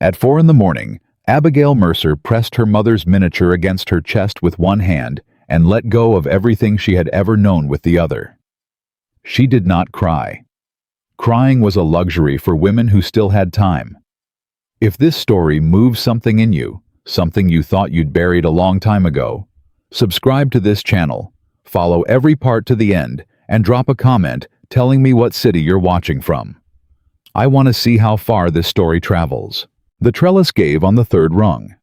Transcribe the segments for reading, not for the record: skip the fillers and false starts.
At 4 in the morning, Abigail Mercer pressed her mother's miniature against her chest with one hand and let go of everything she had ever known with the other. She did not cry. Crying was a luxury for women who still had time. If this story moves something in you, something you thought you'd buried a long time ago, subscribe to this channel, follow every part to the end, and drop a comment telling me what city you're watching from. I want to see how far this story travels. The trellis gave on the third rung.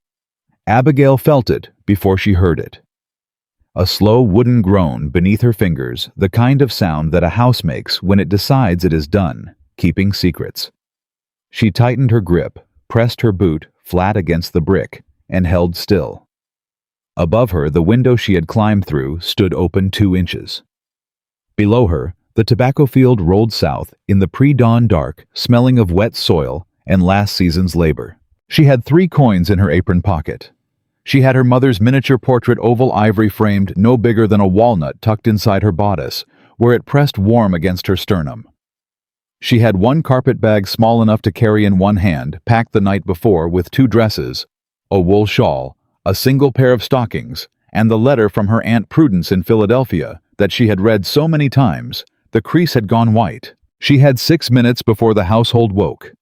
Abigail felt it before she heard it. A slow wooden groan beneath her fingers, the kind of sound that a house makes when it decides it is done, keeping secrets. She tightened her grip, pressed her boot flat against the brick, and held still. Above her, the window she had climbed through stood open 2 inches. Below her, the tobacco field rolled south in the pre-dawn dark, smelling of wet soil and last season's labor. She had 3 coins in her apron pocket. She had her mother's miniature portrait oval ivory framed no bigger than a walnut tucked inside her bodice, where it pressed warm against her sternum. She had 1 carpet bag small enough to carry in one hand, packed the night before with 2 dresses, a wool shawl, a single pair of stockings, and the letter from her Aunt Prudence in Philadelphia that she had read so many times, the crease had gone white. She had 6 minutes before the household woke.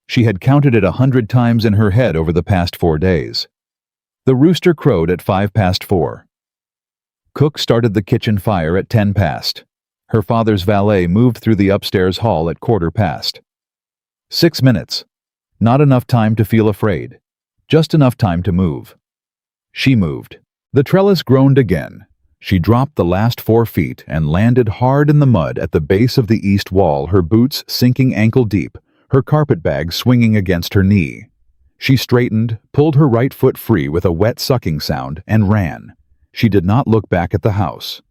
She had counted it 100 times in her head over the past 4 days. The rooster crowed at 4:05. Cook started the kitchen fire at 10 past. Her father's valet moved through the upstairs hall at 1/4 past. 6 minutes. Not enough time to feel afraid. Just enough time to move. She moved. The trellis groaned again. She dropped the last 4 feet and landed hard in the mud at the base of the east wall, her boots sinking ankle deep, her carpet bag swinging against her knee. She straightened, pulled her right foot free with a wet sucking sound, and ran. She did not look back at the house.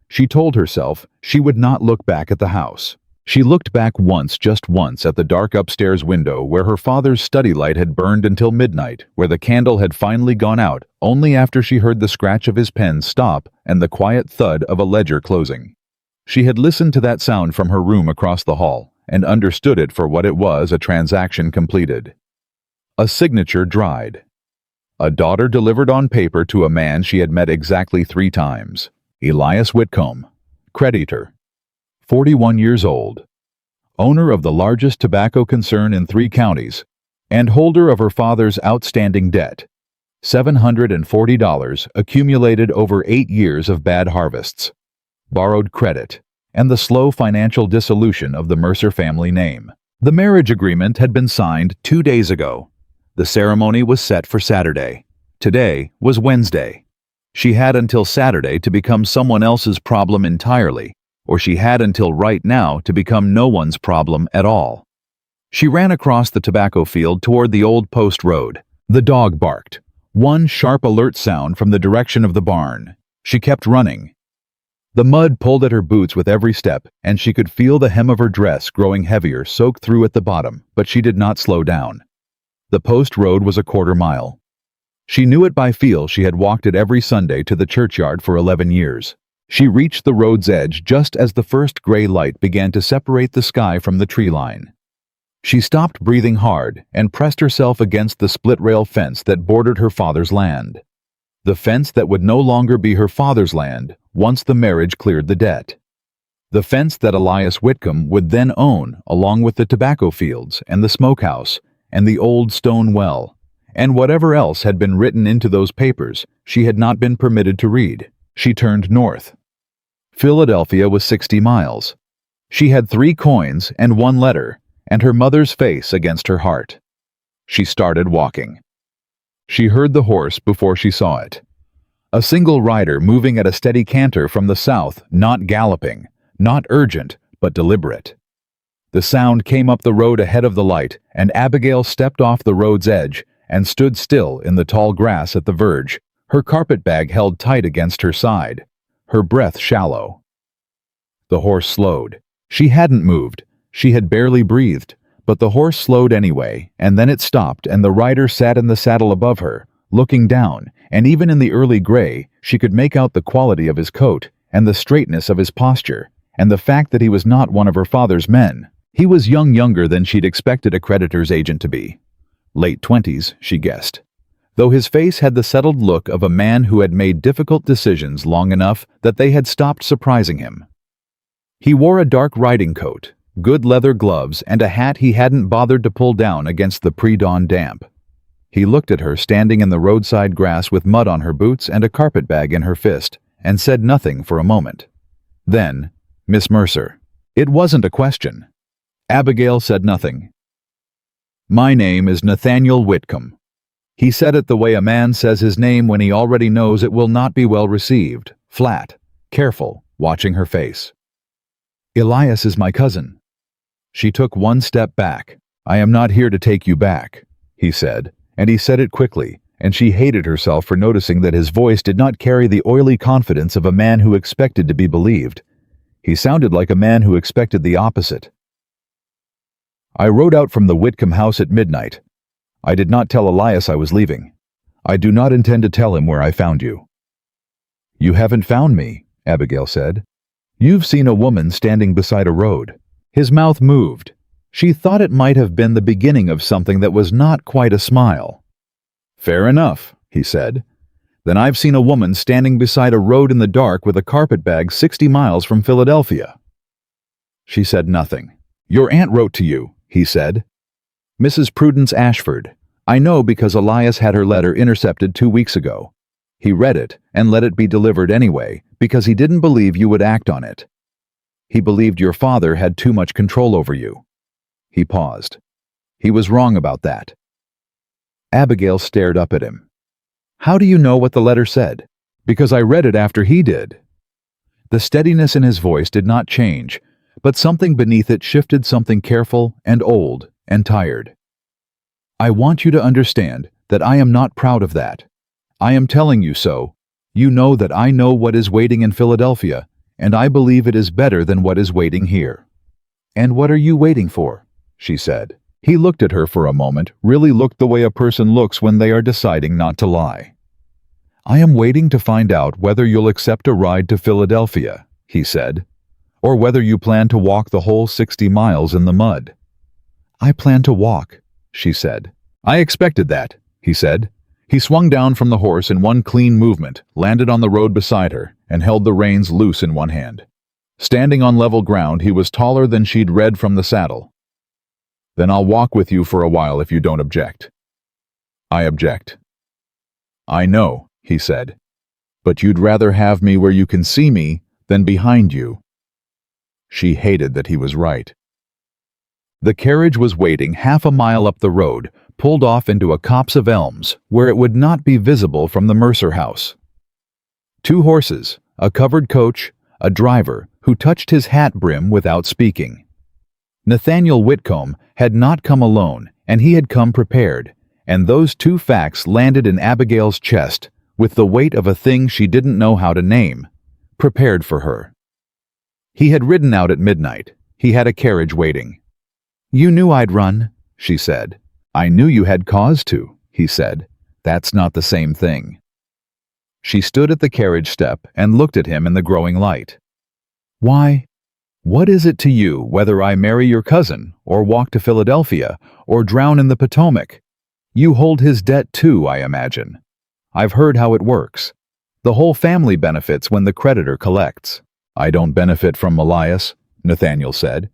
She told herself she would not look back at the house. She looked back once, just once, at the dark upstairs window where her father's study light had burned until midnight, where the candle had finally gone out, only after she heard the scratch of his pen stop and the quiet thud of a ledger closing. She had listened to that sound from her room across the hall, and understood it for what it was, a transaction completed. A signature dried. A daughter delivered on paper to a man she had met exactly 3 times. Elias Whitcomb, creditor, 41 years old, owner of the largest tobacco concern in 3 counties, and holder of her father's outstanding debt, $740 accumulated over 8 years of bad harvests, borrowed credit, and the slow financial dissolution of the Mercer family name. The marriage agreement had been signed 2 days ago. The ceremony was set for Saturday. Today was Wednesday. She had until Saturday to become someone else's problem entirely, or she had until right now to become no one's problem at all. She ran across the tobacco field toward the old post road. The dog barked. One sharp alert sound from the direction of the barn. She kept running. The mud pulled at her boots with every step, and she could feel the hem of her dress growing heavier, soaked through at the bottom, but she did not slow down. The post road was a 1/4 mile. She knew it by feel. She had walked it every Sunday to the churchyard for 11 years. She reached the road's edge just as the first gray light began to separate the sky from the tree line. She stopped breathing hard and pressed herself against the split-rail fence that bordered her father's land. The fence that would no longer be her father's land once the marriage cleared the debt. The fence that Elias Whitcomb would then own, along with the tobacco fields and the smokehouse and the old stone well, and whatever else had been written into those papers she had not been permitted to read. She turned north. Philadelphia was 60 miles. She had 3 coins and 1 letter, and her mother's face against her heart. She started walking. She heard the horse before she saw it. A single rider moving at a steady canter from the south, not galloping, not urgent, but deliberate. The sound came up the road ahead of the light, and Abigail stepped off the road's edge and stood still in the tall grass at the verge, her carpet bag held tight against her side, her breath shallow. The horse slowed. She hadn't moved. She had barely breathed, but the horse slowed anyway, and then it stopped, and the rider sat in the saddle above her, looking down, and even in the early gray, she could make out the quality of his coat, and the straightness of his posture, and the fact that he was not one of her father's men. He was younger than she'd expected a creditor's agent to be. Late 20s, she guessed, though his face had the settled look of a man who had made difficult decisions long enough that they had stopped surprising him. He wore a dark riding coat, good leather gloves, and a hat he hadn't bothered to pull down against the pre-dawn damp. He looked at her standing in the roadside grass with mud on her boots and a carpetbag in her fist, and said nothing for a moment. Then, "Miss Mercer." It wasn't a question. Abigail said nothing. "My name is Nathaniel Whitcomb." He said it the way a man says his name when he already knows it will not be well received, flat, careful, watching her face. "Elias is my cousin." She took one step back. "I am not here to take you back," he said, and he said it quickly, and she hated herself for noticing that his voice did not carry the oily confidence of a man who expected to be believed. He sounded like a man who expected the opposite. "I rode out from the Whitcomb house at midnight. I did not tell Elias I was leaving. I do not intend to tell him where I found you." "You haven't found me," Abigail said. "You've seen a woman standing beside a road." His mouth moved. She thought it might have been the beginning of something that was not quite a smile. "Fair enough," he said. "Then I've seen a woman standing beside a road in the dark with a carpetbag 60 miles from Philadelphia." She said nothing. "Your aunt wrote to you," he said. "Mrs. Prudence Ashford. I know because Elias had her letter intercepted 2 weeks ago. He read it and let it be delivered anyway because he didn't believe you would act on it. He believed your father had too much control over you." He paused. "He was wrong about that." Abigail stared up at him. "How do you know what the letter said?" "Because I read it after he did." The steadiness in his voice did not change, but something beneath it shifted, something careful and old and tired. "I want you to understand that I am not proud of that. I am telling you so. You know that I know what is waiting in Philadelphia, and I believe it is better than what is waiting here." "And what are you waiting for?" she said. He looked at her for a moment, really looked the way a person looks when they are deciding not to lie. "I am waiting to find out whether you'll accept a ride to Philadelphia," he said, "or whether you plan to walk the whole 60 miles in the mud." "I plan to walk," she said. "I expected that," he said. He swung down from the horse in one clean movement, landed on the road beside her, and held the reins loose in one hand. Standing on level ground, he was taller than she'd read from the saddle. "Then I'll walk with you for a while if you don't object." "I object." "I know," he said. "But you'd rather have me where you can see me than behind you." She hated that he was right. The carriage was waiting half a mile up the road, pulled off into a copse of elms where it would not be visible from the Mercer house. 2 horses, a covered coach, a driver who touched his hat brim without speaking. Nathaniel Whitcomb had not come alone, and he had come prepared, and those 2 facts landed in Abigail's chest with the weight of a thing she didn't know how to name, prepared for her. He had ridden out at midnight. He had a carriage waiting. "You knew I'd run," she said. "I knew you had cause to," he said. "That's not the same thing." She stood at the carriage step and looked at him in the growing light. "Why? What is it to you whether I marry your cousin, or walk to Philadelphia, or drown in the Potomac? You hold his debt too, I imagine. I've heard how it works. The whole family benefits when the creditor collects." "I don't benefit from Elias," Nathaniel said.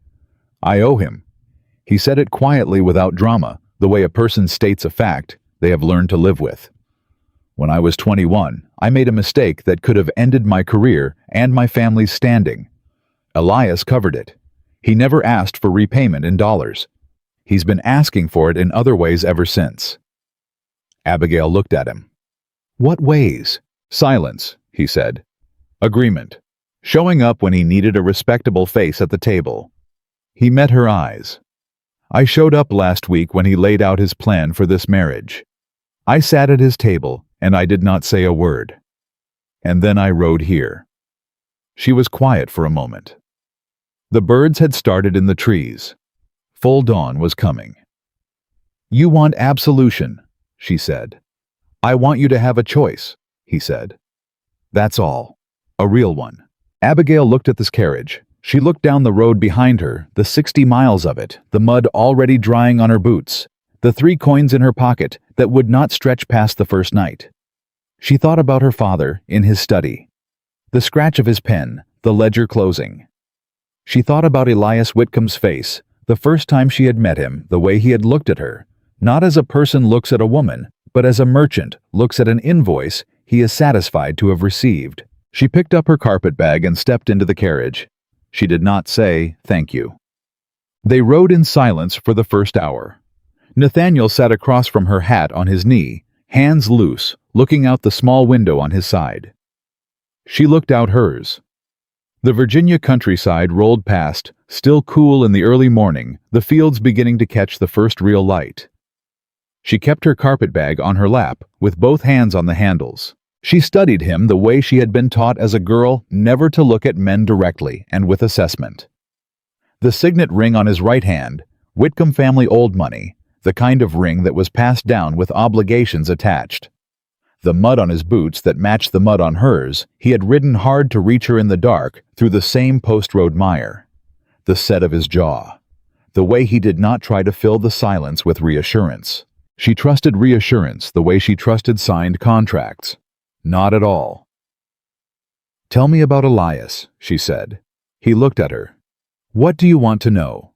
"I owe him." He said it quietly without drama, the way a person states a fact they have learned to live with. "When I was 21, I made a mistake that could have ended my career and my family's standing. Elias covered it. He never asked for repayment in dollars. He's been asking for it in other ways ever since." Abigail looked at him. "What ways?" "Silence," he said. "Agreement. Showing up when he needed a respectable face at the table." He met her eyes. "I showed up last week when he laid out his plan for this marriage. I sat at his table, and I did not say a word. And then I rode here." She was quiet for a moment. The birds had started in the trees. Full dawn was coming. "You want absolution," she said. "I want you to have a choice," he said. "That's all. A real one." Abigail looked at this carriage. She looked down the road behind her, the 60 miles of it, the mud already drying on her boots, the 3 coins in her pocket that would not stretch past the first night. She thought about her father in his study, the scratch of his pen, the ledger closing. She thought about Elias Whitcomb's face, the first time she had met him, the way he had looked at her, not as a person looks at a woman, but as a merchant looks at an invoice he is satisfied to have received. She picked up her carpetbag and stepped into the carriage. She did not say thank you. They rode in silence for the first hour. Nathaniel sat across from her, hat on his knee, hands loose, looking out the small window on his side. She looked out hers. The Virginia countryside rolled past, still cool in the early morning, the fields beginning to catch the first real light. She kept her carpetbag on her lap, with both hands on the handles. She studied him the way she had been taught as a girl never to look at men directly and with assessment. The signet ring on his right hand, Whitcomb family old money, the kind of ring that was passed down with obligations attached. The mud on his boots that matched the mud on hers, he had ridden hard to reach her in the dark through the same post-road mire. The set of his jaw. The way he did not try to fill the silence with reassurance. She trusted reassurance the way she trusted signed contracts. Not at all. "Tell me about Elias," she said. He looked at her. "What do you want to know?"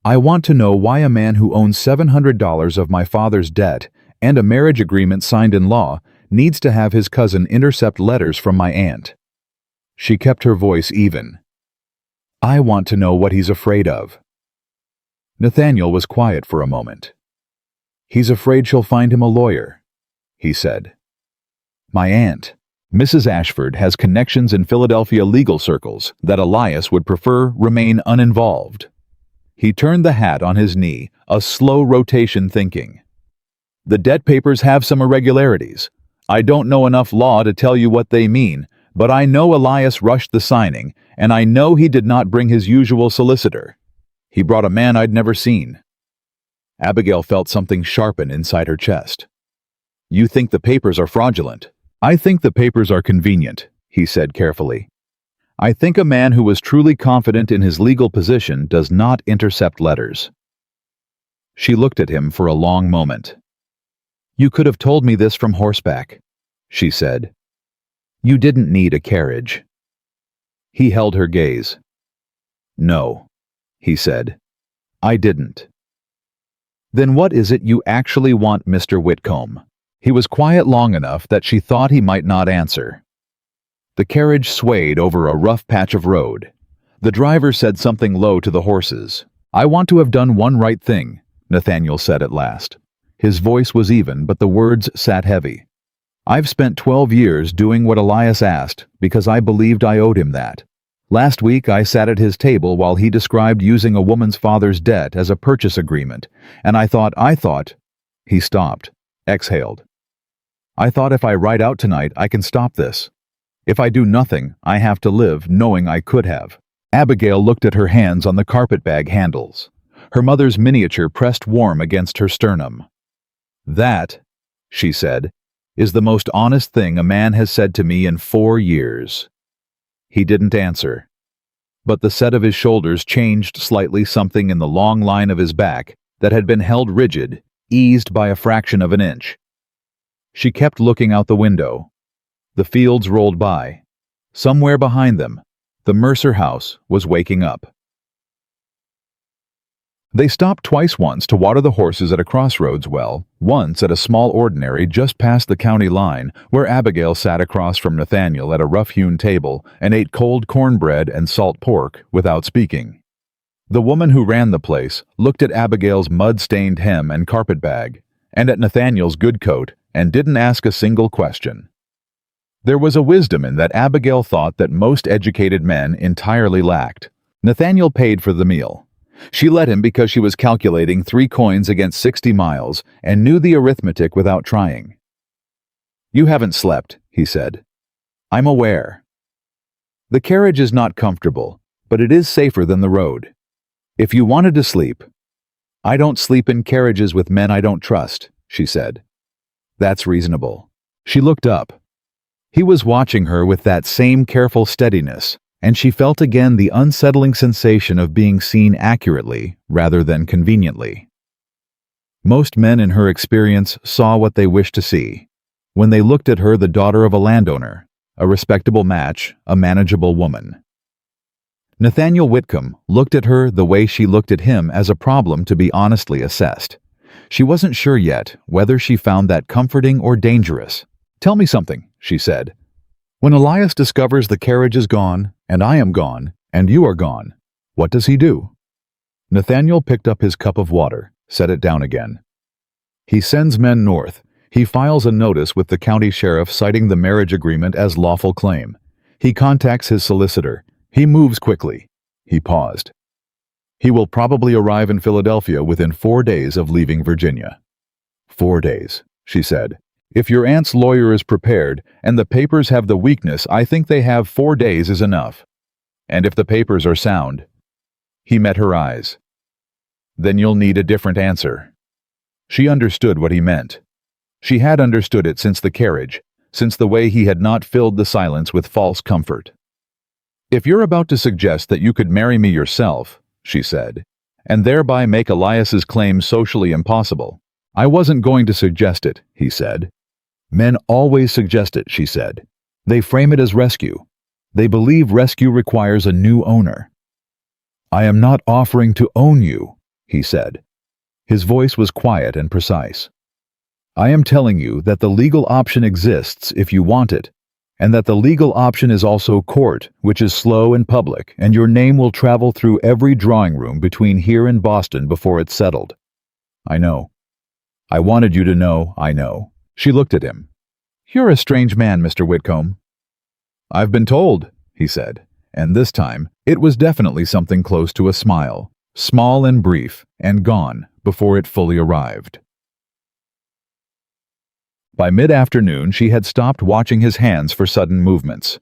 "I want to know why a man who owns $700 of my father's debt and a marriage agreement signed in law needs to have his cousin intercept letters from my aunt." She kept her voice even. "I want to know what he's afraid of." Nathaniel was quiet for a moment. "He's afraid she'll find him a lawyer," he said. "My aunt, Mrs. Ashford, has connections in Philadelphia legal circles that Elias would prefer remain uninvolved." He turned the hat on his knee, a slow rotation, thinking. "The debt papers have some irregularities. I don't know enough law to tell you what they mean, but I know Elias rushed the signing, and I know he did not bring his usual solicitor. He brought a man I'd never seen." Abigail felt something sharpen inside her chest. "You think the papers are fraudulent?" "I think the papers are convenient," he said carefully. "I think a man who was truly confident in his legal position does not intercept letters." She looked at him for a long moment. "You could have told me this from horseback," she said. "You didn't need a carriage." He held her gaze. "No," he said. "I didn't." "Then what is it you actually want, Mr. Whitcomb?" He was quiet long enough that she thought he might not answer. The carriage swayed over a rough patch of road. The driver said something low to the horses. "I want to have done one right thing," Nathaniel said at last. His voice was even, but the words sat heavy. "I've spent 12 years doing what Elias asked because I believed I owed him that. Last week I sat at his table while he described using a woman's father's debt as a purchase agreement, and I thought, He stopped, exhaled. "I thought if I ride out tonight I can stop this. If I do nothing, I have to live knowing I could have." Abigail looked at her hands on the carpetbag handles. Her mother's miniature pressed warm against her sternum. "That," she said, "is the most honest thing a man has said to me in 4 years." He didn't answer. But the set of his shoulders changed slightly, something in the long line of his back that had been held rigid, eased by a fraction of an inch. She kept looking out the window. The fields rolled by. Somewhere behind them, the Mercer house was waking up. They stopped twice, once to water the horses at a crossroads well, once at a small ordinary just past the county line, where Abigail sat across from Nathaniel at a rough-hewn table and ate cold cornbread and salt pork without speaking. The woman who ran the place looked at Abigail's mud-stained hem and carpetbag, and at Nathaniel's good coat, and didn't ask a single question. There was a wisdom in that Abigail thought that most educated men entirely lacked. Nathaniel paid for the meal. She let him because she was calculating 3 coins against 60 miles and knew the arithmetic without trying. "You haven't slept," he said. "I'm aware. The carriage is not comfortable, but it is safer than the road. If you wanted to sleep—" "I don't sleep in carriages with men I don't trust," she said. "That's reasonable." She looked up. He was watching her with that same careful steadiness, and she felt again the unsettling sensation of being seen accurately rather than conveniently. Most men in her experience saw what they wished to see. When they looked at her, the daughter of a landowner, a respectable match, a manageable woman. Nathaniel Whitcomb looked at her the way she looked at him, as a problem to be honestly assessed. She wasn't sure yet whether she found that comforting or dangerous. "Tell me something," she said. "When Elias discovers the carriage is gone, and I am gone, and you are gone, what does he do?" Nathaniel picked up his cup of water, set it down again. "He sends men north. He files a notice with the county sheriff citing the marriage agreement as lawful claim. He contacts his solicitor. He moves quickly." He paused. "He will probably arrive in Philadelphia within 4 days of leaving Virginia." 4 days, she said. "If your aunt's lawyer is prepared and the papers have the weakness I think they have, 4 days is enough. And if the papers are sound—" He met her eyes. "Then you'll need a different answer." She understood what he meant. She had understood it since the carriage, since the way he had not filled the silence with false comfort. "If you're about to suggest that you could marry me yourself," she said, "and thereby make Elias's claim socially impossible—" "I wasn't going to suggest it," he said. "Men always suggest it," she said. "They frame it as rescue. They believe rescue requires a new owner." "I am not offering to own you," he said. His voice was quiet and precise. "I am telling you that the legal option exists if you want it, and that the legal option is also court, which is slow and public, and your name will travel through every drawing room between here and Boston before it's settled." "I know. I wanted you to know I know." She looked at him. "You're a strange man, Mr. Whitcomb." "I've been told," he said, and this time it was definitely something close to a smile, small and brief, and gone before it fully arrived. By mid-afternoon, she had stopped watching his hands for sudden movements.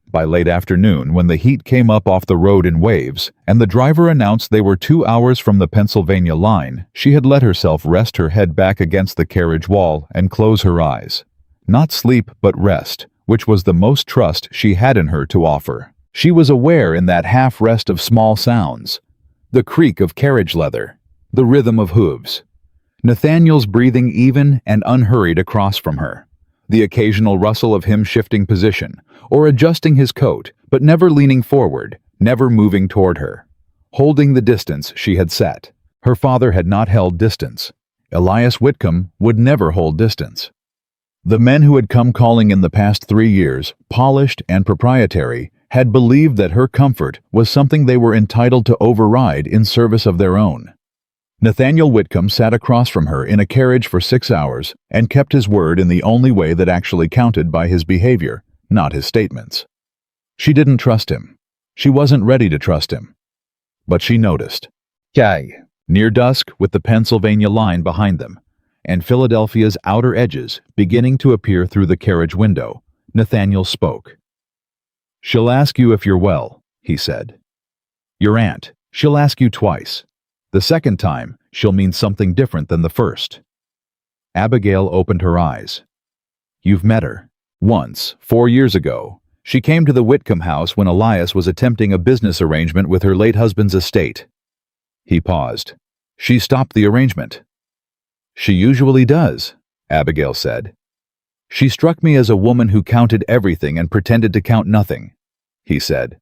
By late afternoon, when the heat came up off the road in waves, and the driver announced they were 2 hours from the Pennsylvania line, she had let herself rest her head back against the carriage wall and close her eyes. Not sleep, but rest, which was the most trust she had in her to offer. She was aware in that half-rest of small sounds. The creak of carriage leather, the rhythm of hooves. Nathaniel's breathing even and unhurried across from her. The occasional rustle of him shifting position, or adjusting his coat, but never leaning forward, never moving toward her. Holding the distance she had set. Her father had not held distance. Elias Whitcomb would never hold distance. The men who had come calling in the past 3 years, polished and proprietary, had believed that her comfort was something they were entitled to override in service of their own. Nathaniel Whitcomb sat across from her in a carriage for 6 hours and kept his word in the only way that actually counted, by his behavior, not his statements. She didn't trust him. She wasn't ready to trust him. But she noticed. Near dusk, with the Pennsylvania line behind them, and Philadelphia's outer edges beginning to appear through the carriage window, Nathaniel spoke. "She'll ask you if you're well," he said. "Your aunt. She'll ask you twice. The second time, she'll mean something different than the first." Abigail opened her eyes. "You've met her. Once, 4 years ago. She came to the Whitcomb house when Elias was attempting a business arrangement with her late husband's estate." He paused. "She stopped the arrangement." "She usually does," Abigail said. "She struck me as a woman who counted everything and pretended to count nothing," he said.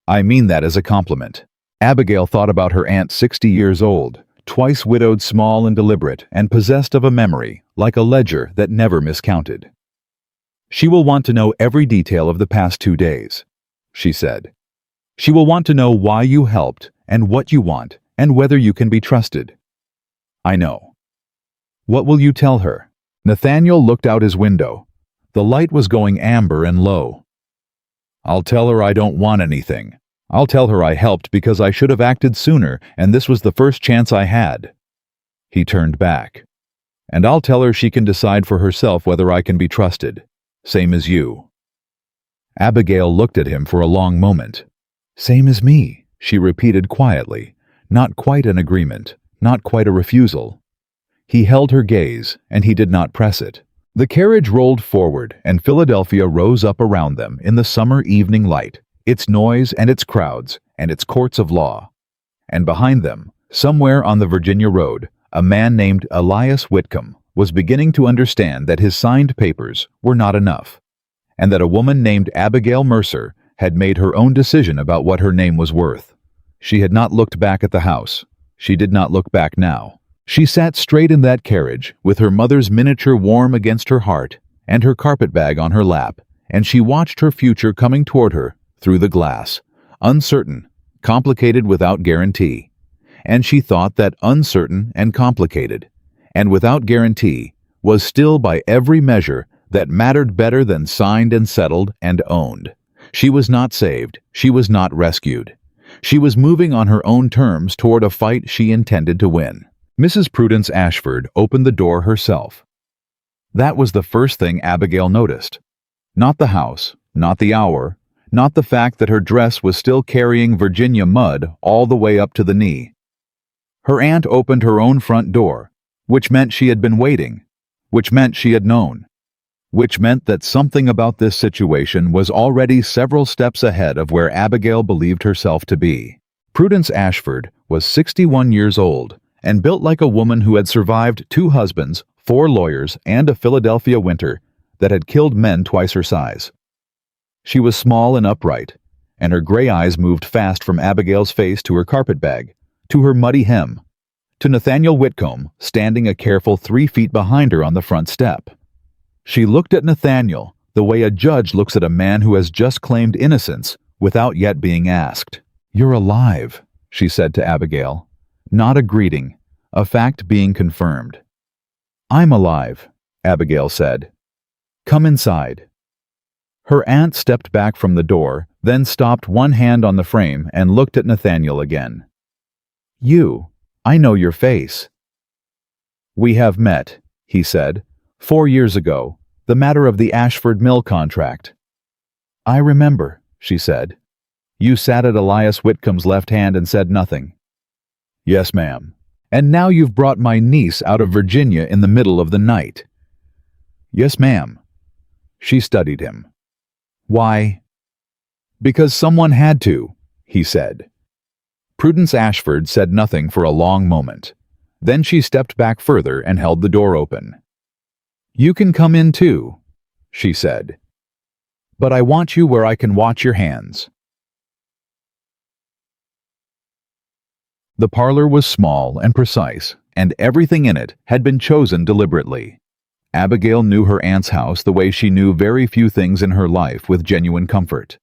"I mean that as a compliment." Abigail thought about her aunt, 60 years old, twice widowed, small and deliberate, and possessed of a memory, like a ledger that never miscounted. "She will want to know every detail of the past 2 days," she said. "She will want to know why you helped, and what you want, and whether you can be trusted." "I know." "What will you tell her?" Nathaniel looked out his window. The light was going amber and low. "I'll tell her I don't want anything. I'll tell her I helped because I should have acted sooner, and this was the first chance I had." He turned back. "And I'll tell her she can decide for herself whether I can be trusted. Same as you." Abigail looked at him for a long moment. "Same as me," she repeated quietly, not quite an agreement, not quite a refusal. He held her gaze, and he did not press it. The carriage rolled forward, and Philadelphia rose up around them in the summer evening light, its noise and its crowds and its courts of law. And behind them, somewhere on the Virginia road, A man named Elias Whitcomb was beginning to understand that his signed papers were not enough, and that a woman named Abigail Mercer had made her own decision about what her name was worth. She had not looked back at the house. She did not look back now. She sat straight in that carriage, with her mother's miniature warm against her heart and her carpetbag on her lap, and she watched her future coming toward her through the glass, uncertain, complicated without guarantee. And she thought that uncertain and complicated, and without guarantee, was still by every measure that mattered better than signed and settled and owned. She was not saved. She was not rescued. She was moving on her own terms toward a fight she intended to win. Mrs. Prudence Ashford opened the door herself. That was the first thing Abigail noticed. Not the house, not the hour, not the fact that her dress was still carrying Virginia mud all the way up to the knee. Her aunt opened her own front door, which meant she had been waiting, which meant she had known, which meant that something about this situation was already several steps ahead of where Abigail believed herself to be. Prudence Ashford was 61 years old and built like a woman who had survived 2 husbands, 4 lawyers, and a Philadelphia winter that had killed men twice her size. She was small and upright, and her gray eyes moved fast from Abigail's face to her carpetbag, to her muddy hem, to Nathaniel Whitcomb standing a careful 3 feet behind her on the front step. She looked at Nathaniel the way a judge looks at a man who has just claimed innocence without yet being asked. "You're alive," she said to Abigail. Not a greeting, a fact being confirmed. "I'm alive," Abigail said. "Come inside." Her aunt stepped back from the door, then stopped one hand on the frame and looked at Nathaniel again. I know your face." "We have met," he said, 4 years ago, the matter of the Ashford Mill contract." "I remember," she said. "You sat at Elias Whitcomb's left hand and said nothing." "Yes, ma'am. And now you've brought my niece out of Virginia in the middle of the night." "Yes, ma'am." She studied him. "Why?" "Because someone had to," he said. Prudence Ashford said nothing for a long moment. Then she stepped back further and held the door open. "You can come in too," she said. "But I want you where I can watch your hands." The parlor was small and precise, and everything in it had been chosen deliberately. Abigail knew her aunt's house the way she knew very few things in her life with genuine comfort.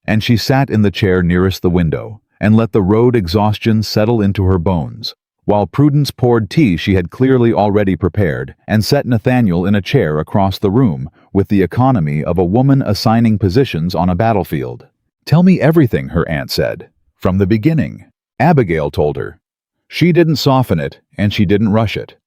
And she sat in the chair nearest the window and let the road exhaustion settle into her bones, while Prudence poured tea she had clearly already prepared and set Nathaniel in a chair across the room with the economy of a woman assigning positions on a battlefield. "Tell me everything," her aunt said, "from the beginning." Abigail told her. She didn't soften it, and she didn't rush it.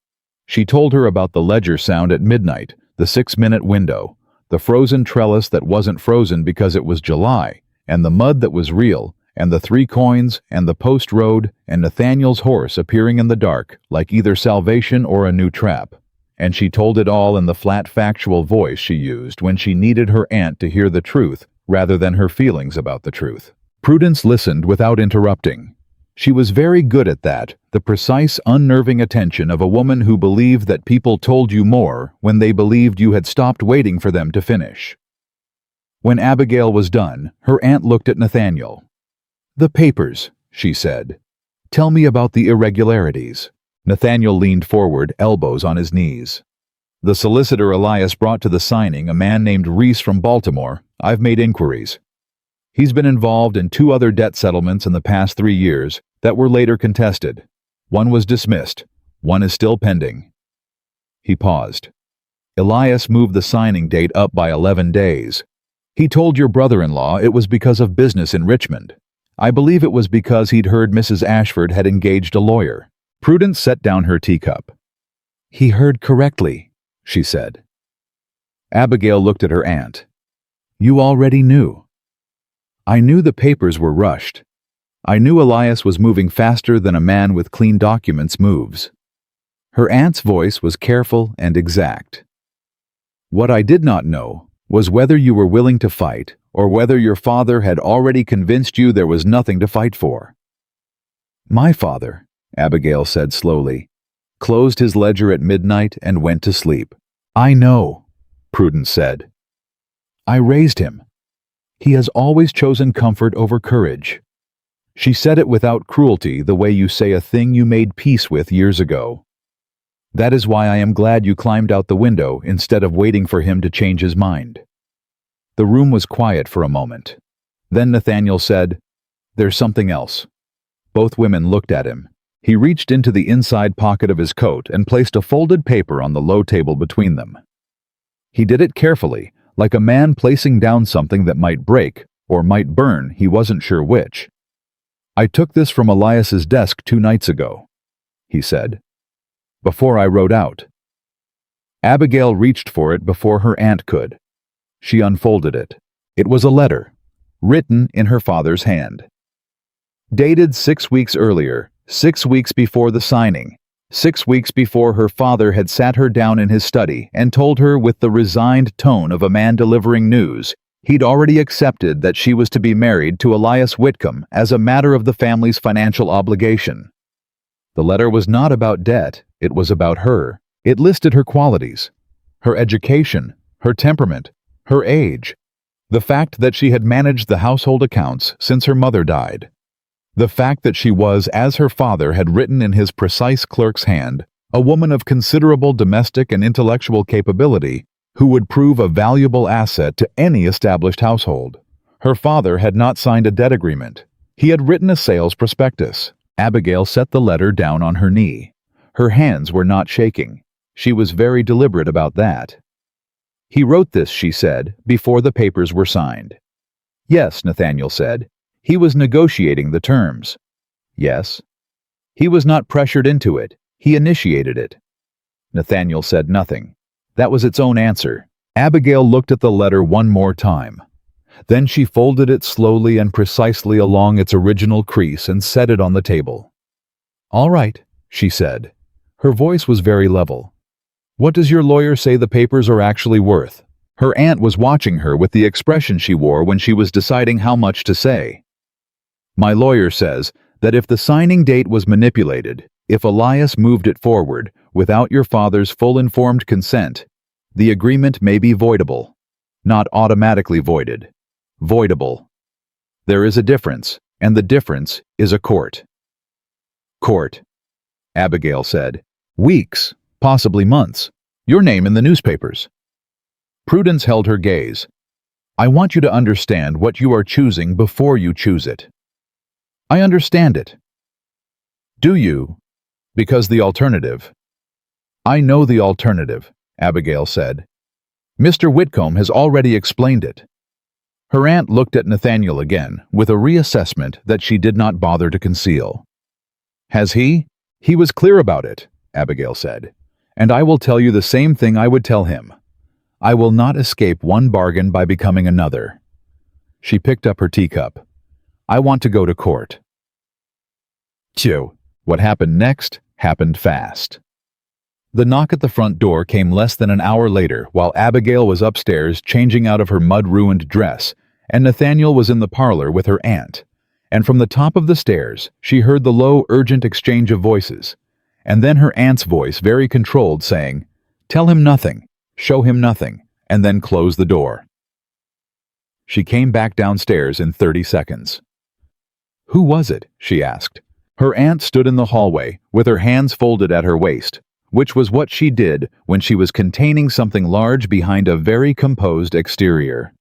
She told her about the ledger sound at midnight, the 6-minute window, the frozen trellis that wasn't frozen because it was July, and the mud that was real, and the 3 coins, and the post road, and Nathaniel's horse appearing in the dark, like either salvation or a new trap. And she told it all in the flat factual voice she used when she needed her aunt to hear the truth rather than her feelings about the truth. Prudence listened without interrupting. She was very good at that, the precise, unnerving attention of a woman who believed that people told you more when they believed you had stopped waiting for them to finish. When Abigail was done, her aunt looked at Nathaniel. "The papers," she said. "Tell me about the irregularities." Nathaniel leaned forward, elbows on his knees. "The solicitor Elias brought to the signing, a man named Reese from Baltimore. I've made inquiries. He's been involved in 2 other debt settlements in the past 3 years that were later contested. One was dismissed. One is still pending." He paused. "Elias moved the signing date up by 11 days. He told your brother-in-law it was because of business in Richmond. I believe it was because he'd heard Mrs. Ashford had engaged a lawyer." Prudence set down her teacup. "He heard correctly," she said. Abigail looked at her aunt. "You already knew." "I knew the papers were rushed. I knew Elias was moving faster than a man with clean documents moves." Her aunt's voice was careful and exact. "What I did not know was whether you were willing to fight or whether your father had already convinced you there was nothing to fight for." "My father," Abigail said slowly, closed his ledger at midnight, and went to sleep. "I know," Prudence said. "I raised him. He has always chosen comfort over courage." She said it without cruelty, the way you say a thing you made peace with years ago. "That is why I am glad you climbed out the window instead of waiting for him to change his mind." The room was quiet for a moment. Then Nathaniel said, "There's something else." Both women looked at him. He reached into the inside pocket of his coat and placed a folded paper on the low table between them. He did it carefully, like a man placing down something that might break or might burn, he wasn't sure which. "I took this from Elias's desk 2 nights ago," he said, "before I wrote out." Abigail reached for it before her aunt could. She unfolded it. It was a letter, written in her father's hand. Dated 6 weeks earlier, 6 weeks before the signing, 6 weeks before her father had sat her down in his study and told her with the resigned tone of a man delivering news he'd already accepted that she was to be married to Elias Whitcomb as a matter of the family's financial obligation. The letter was not about debt, it was about her. It listed her qualities, her education, her temperament, her age, the fact that she had managed the household accounts since her mother died, the fact that she was, as her father had written in his precise clerk's hand, a woman of considerable domestic and intellectual capability who would prove a valuable asset to any established household. Her father had not signed a debt agreement. He had written a sales prospectus. Abigail set the letter down on her knee. Her hands were not shaking. She was very deliberate about that. "He wrote this," she said, "before the papers were signed." "Yes," Nathaniel said. "He was negotiating the terms." "Yes." "He was not pressured into it. He initiated it." Nathaniel said nothing. That was its own answer. Abigail looked at the letter one more time. Then she folded it slowly and precisely along its original crease and set it on the table. "All right," she said. Her voice was very level. "What does your lawyer say the papers are actually worth?" Her aunt was watching her with the expression she wore when she was deciding how much to say. "My lawyer says that if the signing date was manipulated, if Elias moved it forward without your father's full informed consent, the agreement may be voidable. Not automatically voided. Voidable. There is a difference, and the difference is a court." "Court," Abigail said. "Weeks, possibly months. Your name in the newspapers." Prudence held her gaze. "I want you to understand what you are choosing before you choose it." "I understand it." "Do you? Because the alternative—" "I know the alternative," Abigail said. "Mr. Whitcomb has already explained it." Her aunt looked at Nathaniel again, with a reassessment that she did not bother to conceal. "Has he? He was clear about it," Abigail said. "And I will tell you the same thing I would tell him. I will not escape one bargain by becoming another." She picked up her teacup. "I want to go to court." Phew. What happened next happened fast. The knock at the front door came less than an hour later while Abigail was upstairs changing out of her mud-ruined dress, and Nathaniel was in the parlor with her aunt. And from the top of the stairs, she heard the low, urgent exchange of voices, and then her aunt's voice, very controlled, saying, "Tell him nothing, show him nothing, and then close the door." She came back downstairs in 30 seconds. "Who was it?" she asked. Her aunt stood in the hallway, with her hands folded at her waist, which was what she did when she was containing something large behind a very composed exterior.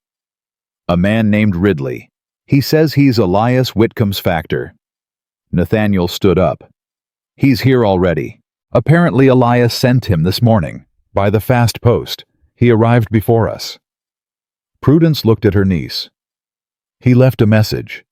"A man named Ridley. He says he's Elias Whitcomb's factor." Nathaniel stood up. "He's here already. Apparently Elias sent him this morning, by the fast post. He arrived before us." Prudence looked at her niece. "He left a message.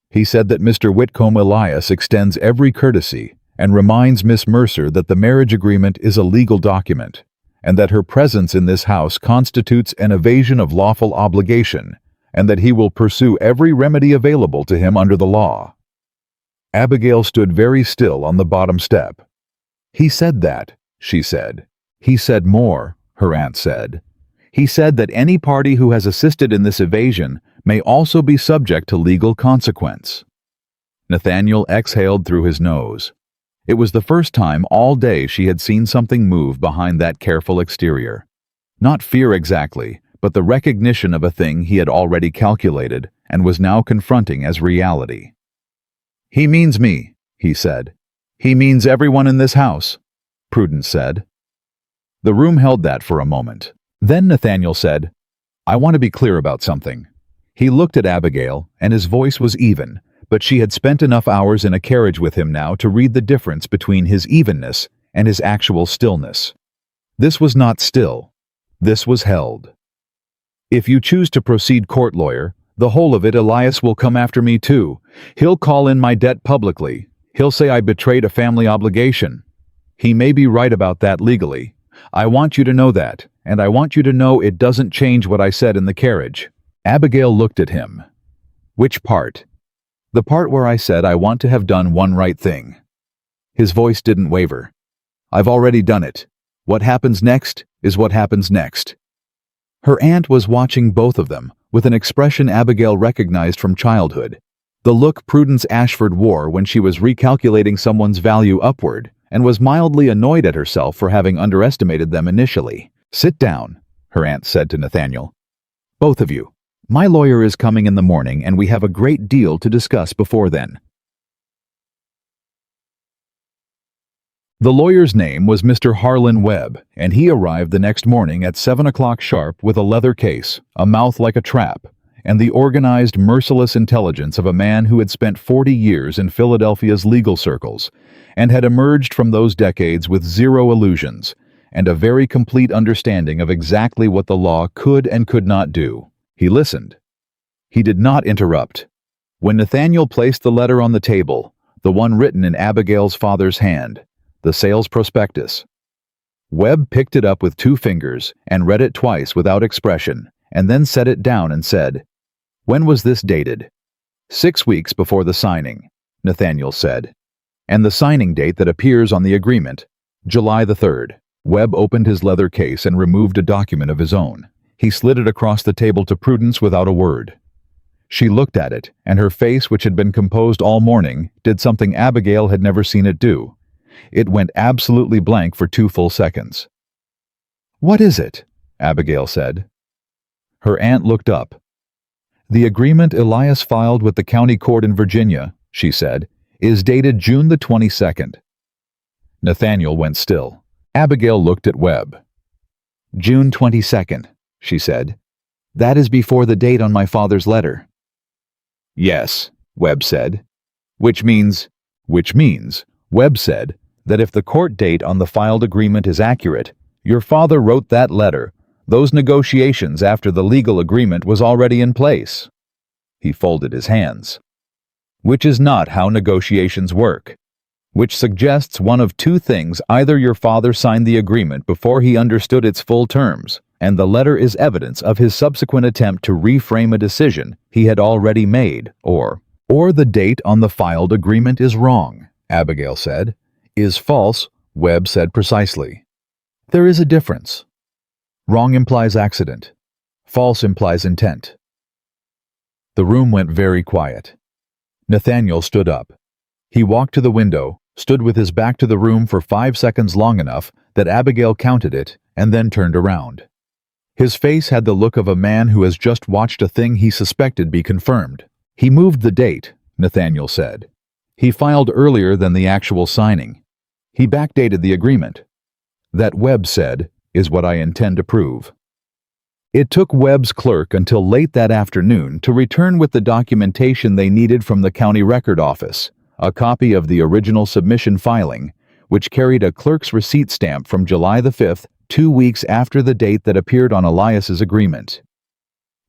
He said that Mr. Whitcomb Elias extends every courtesy and reminds Miss Mercer that the marriage agreement is a legal document, and that her presence in this house constitutes an evasion of lawful obligation, and that he will pursue every remedy available to him under the law." Abigail stood very still on the bottom step. "He said that," she said. "He said more," her aunt said. "He said that any party who has assisted in this evasion may also be subject to legal consequence." Nathaniel exhaled through his nose. It was the first time all day she had seen something move behind that careful exterior. Not fear exactly, but the recognition of a thing he had already calculated and was now confronting as reality. "He means me," he said. "He means everyone in this house," Prudence said. The room held that for a moment. Then Nathaniel said, "I want to be clear about something." He looked at Abigail, and his voice was even, but she had spent enough hours in a carriage with him now to read the difference between his evenness and his actual stillness. This was not still. This was held. "If you choose to proceed court lawyer, the whole of it, Elias will come after me too. He'll call in my debt publicly. He'll say I betrayed a family obligation. He may be right about that legally. I want you to know that, and I want you to know it doesn't change what I said in the carriage." Abigail looked at him. "Which part?" "The part where I said I want to have done one right thing." His voice didn't waver. "I've already done it. What happens next is what happens next." Her aunt was watching both of them, with an expression Abigail recognized from childhood. The look Prudence Ashford wore when she was recalculating someone's value upward, and was mildly annoyed at herself for having underestimated them initially. "Sit down," her aunt said to Nathaniel. "Both of you. My lawyer is coming in the morning, and we have a great deal to discuss before then." The lawyer's name was Mr. Harlan Webb, and he arrived the next morning at 7 o'clock sharp with a leather case, a mouth like a trap, and the organized, merciless intelligence of a man who had spent 40 years in Philadelphia's legal circles, and had emerged from those decades with zero illusions, and a very complete understanding of exactly what the law could and could not do. He listened. He did not interrupt. When Nathaniel placed the letter on the table, the one written in Abigail's father's hand, the sales prospectus, Webb picked it up with 2 fingers and read it twice without expression, and then set it down and said, "When was this dated?" 6 weeks before the signing," Nathaniel said. "And the signing date that appears on the agreement, July the 3rd. Webb opened his leather case and removed a document of his own. He slid it across the table to Prudence without a word. She looked at it, and her face, which had been composed all morning, did something Abigail had never seen it do. It went absolutely blank for 2 full seconds. "What is it?" Abigail said. Her aunt looked up. "The agreement Elias filed with the county court in Virginia," she said, "is dated June the 22nd. Nathaniel went still. Abigail looked at Webb. "June 22nd, she said. "That is before the date on my father's letter." "Yes," Webb said. Which means, Webb said, that if the court date on the filed agreement is accurate, your father wrote that letter, those negotiations after the legal agreement was already in place. He folded his hands. "Which is not how negotiations work. Which suggests one of 2 things: either your father signed the agreement before he understood its full terms, and the letter is evidence of his subsequent attempt to reframe a decision he had already made, or the date on the filed agreement is wrong," Abigail said. "Is false," Webb said precisely. "There is a difference. Wrong implies accident. False implies intent." The room went very quiet. Nathaniel stood up. He walked to the window, stood with his back to the room for 5 seconds, long enough that Abigail counted it, and then turned around. His face had the look of a man who has just watched a thing he suspected be confirmed. "He moved the date," Nathaniel said. "He filed earlier than the actual signing. He backdated the agreement. That," Webb said, "is what I intend to prove." It took Webb's clerk until late that afternoon to return with the documentation they needed from the county record office, a copy of the original submission filing, which carried a clerk's receipt stamp from July the 5th, 2 weeks after the date that appeared on Elias's agreement.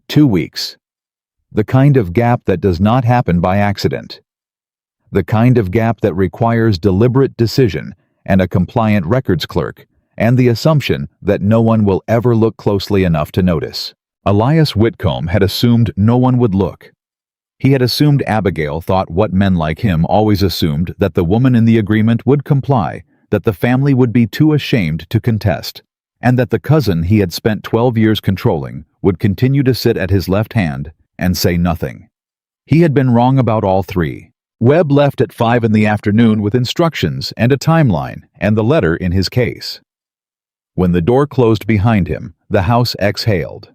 2 weeks. The kind of gap that does not happen by accident. The kind of gap that requires deliberate decision and a compliant records clerk, and the assumption that no one will ever look closely enough to notice. Elias Whitcomb had assumed no one would look. He had assumed Abigail thought what men like him always assumed, that the woman in the agreement would comply, that the family would be too ashamed to contest, and that the cousin he had spent 12 years controlling would continue to sit at his left hand and say nothing. He had been wrong about all 3. Webb left at 5 in the afternoon with instructions and a timeline and the letter in his case. When the door closed behind him, the house exhaled.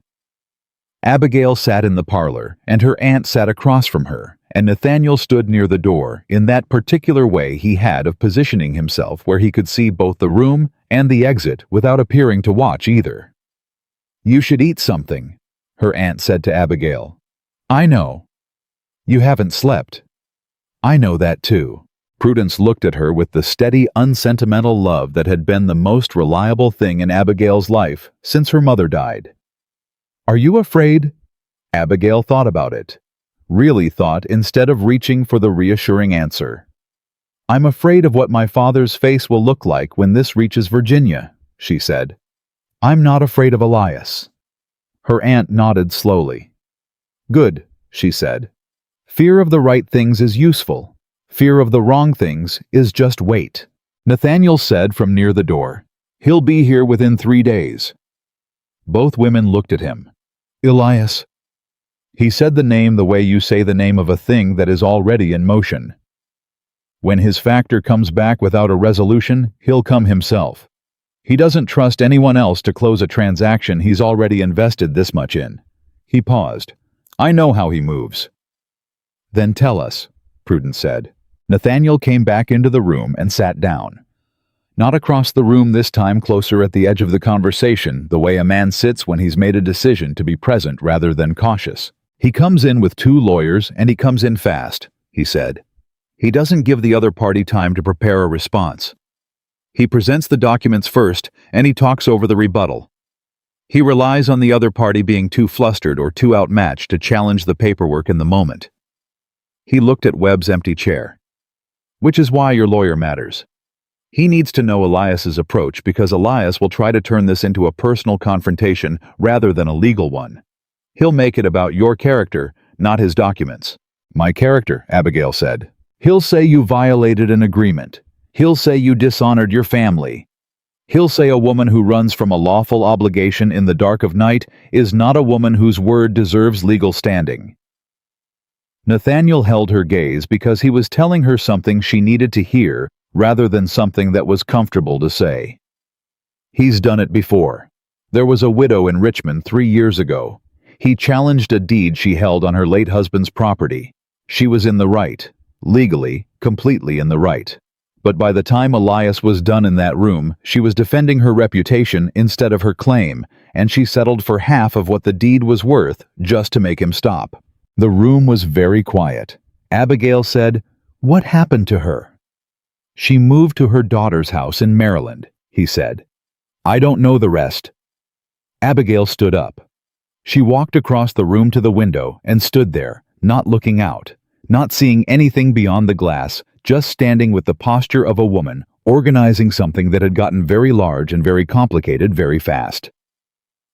Abigail sat in the parlor, and her aunt sat across from her, and Nathaniel stood near the door in that particular way he had of positioning himself where he could see both the room and the exit without appearing to watch either. "You should eat something," her aunt said to Abigail. "I know. You haven't slept." "I know that too." Prudence looked at her with the steady, unsentimental love that had been the most reliable thing in Abigail's life since her mother died. "Are you afraid?" Abigail thought about it. Really thought instead of reaching for the reassuring answer. "I'm afraid of what my father's face will look like when this reaches Virginia," she said. "I'm not afraid of Elias." Her aunt nodded slowly. "Good," she said. "Fear of the right things is useful. Fear of the wrong things is just wait." Nathaniel said from near the door, "He'll be here within 3 days." Both women looked at him. "Elias." He said the name the way you say the name of a thing that is already in motion. When his factor comes back without a resolution, he'll come himself. He doesn't trust anyone else to close a transaction he's already invested this much in. He paused. "I know how he moves." "Then tell us," Prudence said. Nathaniel came back into the room and sat down. Not across the room this time, closer at the edge of the conversation, the way a man sits when he's made a decision to be present rather than cautious. "He comes in with 2 lawyers and he comes in fast," he said. "He doesn't give the other party time to prepare a response. He presents the documents first and he talks over the rebuttal. He relies on the other party being too flustered or too outmatched to challenge the paperwork in the moment." He looked at Webb's empty chair. "Which is why your lawyer matters. He needs to know Elias's approach because Elias will try to turn this into a personal confrontation rather than a legal one. He'll make it about your character, not his documents." "My character," Abigail said. "He'll say you violated an agreement. He'll say you dishonored your family. He'll say a woman who runs from a lawful obligation in the dark of night is not a woman whose word deserves legal standing." Nathaniel held her gaze because he was telling her something she needed to hear rather than something that was comfortable to say. "He's done it before. There was a widow in Richmond 3 years ago. He challenged a deed she held on her late husband's property. She was in the right, legally, completely in the right. But by the time Elias was done in that room, she was defending her reputation instead of her claim, and she settled for half of what the deed was worth just to make him stop." The room was very quiet. Abigail said, "What happened to her?" "She moved to her daughter's house in Maryland," he said. "I don't know the rest." Abigail stood up. She walked across the room to the window and stood there, not looking out, not seeing anything beyond the glass, just standing with the posture of a woman, organizing something that had gotten very large and very complicated very fast.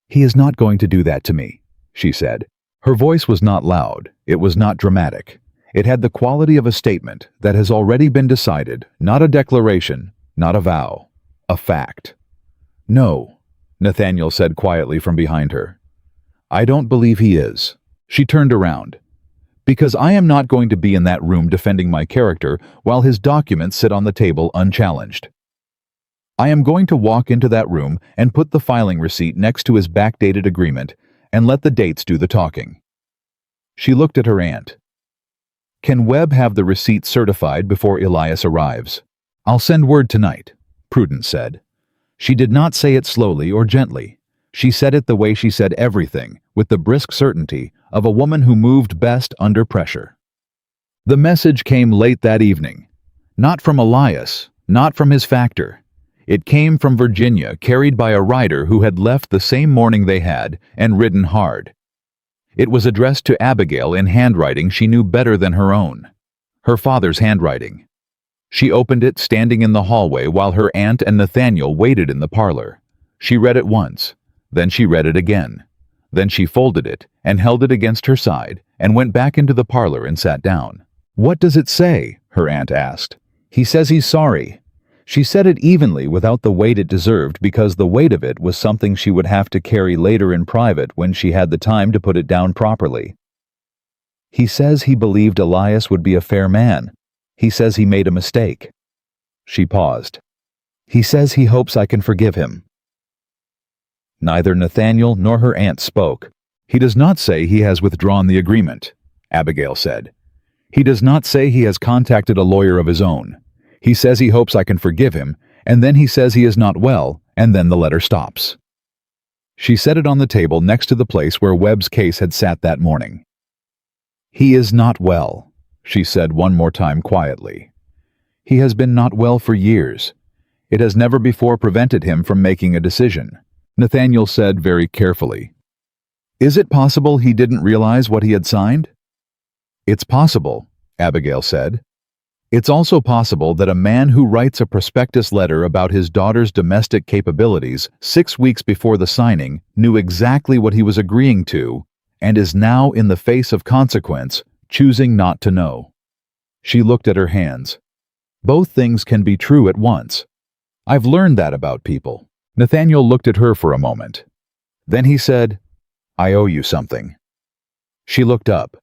"He is not going to do that to me," she said. Her voice was not loud, it was not dramatic. It had the quality of a statement that has already been decided, not a declaration, not a vow, a fact. "No," Nathaniel said quietly from behind her. "I don't believe he is." She turned around. "Because I am not going to be in that room defending my character while his documents sit on the table unchallenged. I am going to walk into that room and put the filing receipt next to his backdated agreement and let the dates do the talking." She looked at her aunt. "Can Webb have the receipt certified before Elias arrives?" "I'll send word tonight," Prudence said. She did not say it slowly or gently. She said it the way she said everything, with the brisk certainty of a woman who moved best under pressure. The message came late that evening. Not from Elias, not from his factor. It came from Virginia, carried by a rider who had left the same morning they had and ridden hard. It was addressed to Abigail in handwriting she knew better than her own. Her father's handwriting. She opened it standing in the hallway while her aunt and Nathaniel waited in the parlor. She read it once, then she read it again. Then she folded it and held it against her side and went back into the parlor and sat down. "What does it say?" her aunt asked. "He says he's sorry." She said it evenly without the weight it deserved because the weight of it was something she would have to carry later in private when she had the time to put it down properly. "He says he believed Elias would be a fair man," He says he made a mistake. She paused. He says he hopes I can forgive him. Neither Nathaniel nor her aunt spoke. He does not say he has withdrawn the agreement, Abigail said. He does not say he has contacted a lawyer of his own. He says he hopes I can forgive him, and then he says he is not well, and then the letter stops. She set it on the table next to the place where Webb's case had sat that morning. He is not well, she said one more time quietly. He has been not well for years. It has never before prevented him from making a decision, Nathaniel said very carefully. Is it possible he didn't realize what he had signed? It's possible, Abigail said. It's also possible that a man who writes a prospectus letter about his daughter's domestic capabilities 6 weeks before the signing knew exactly what he was agreeing to and is now, in the face of consequence, choosing not to know. She looked at her hands. Both things can be true at once. I've learned that about people. Nathaniel looked at her for a moment. Then he said, I owe you something. She looked up.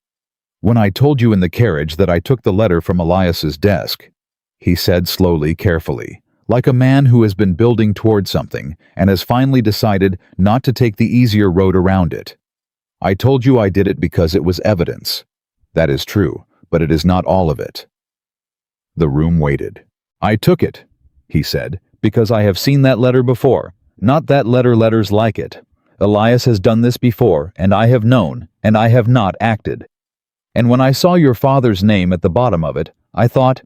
When I told you in the carriage that I took the letter from Elias's desk, he said slowly, carefully, like a man who has been building toward something and has finally decided not to take the easier road around it. I told you I did it because it was evidence. That is true, but it is not all of it. The room waited. I took it, he said, because I have seen that letter before, not that letters like it. Elias has done this before, and I have known, and I have not acted. And when I saw your father's name at the bottom of it, I thought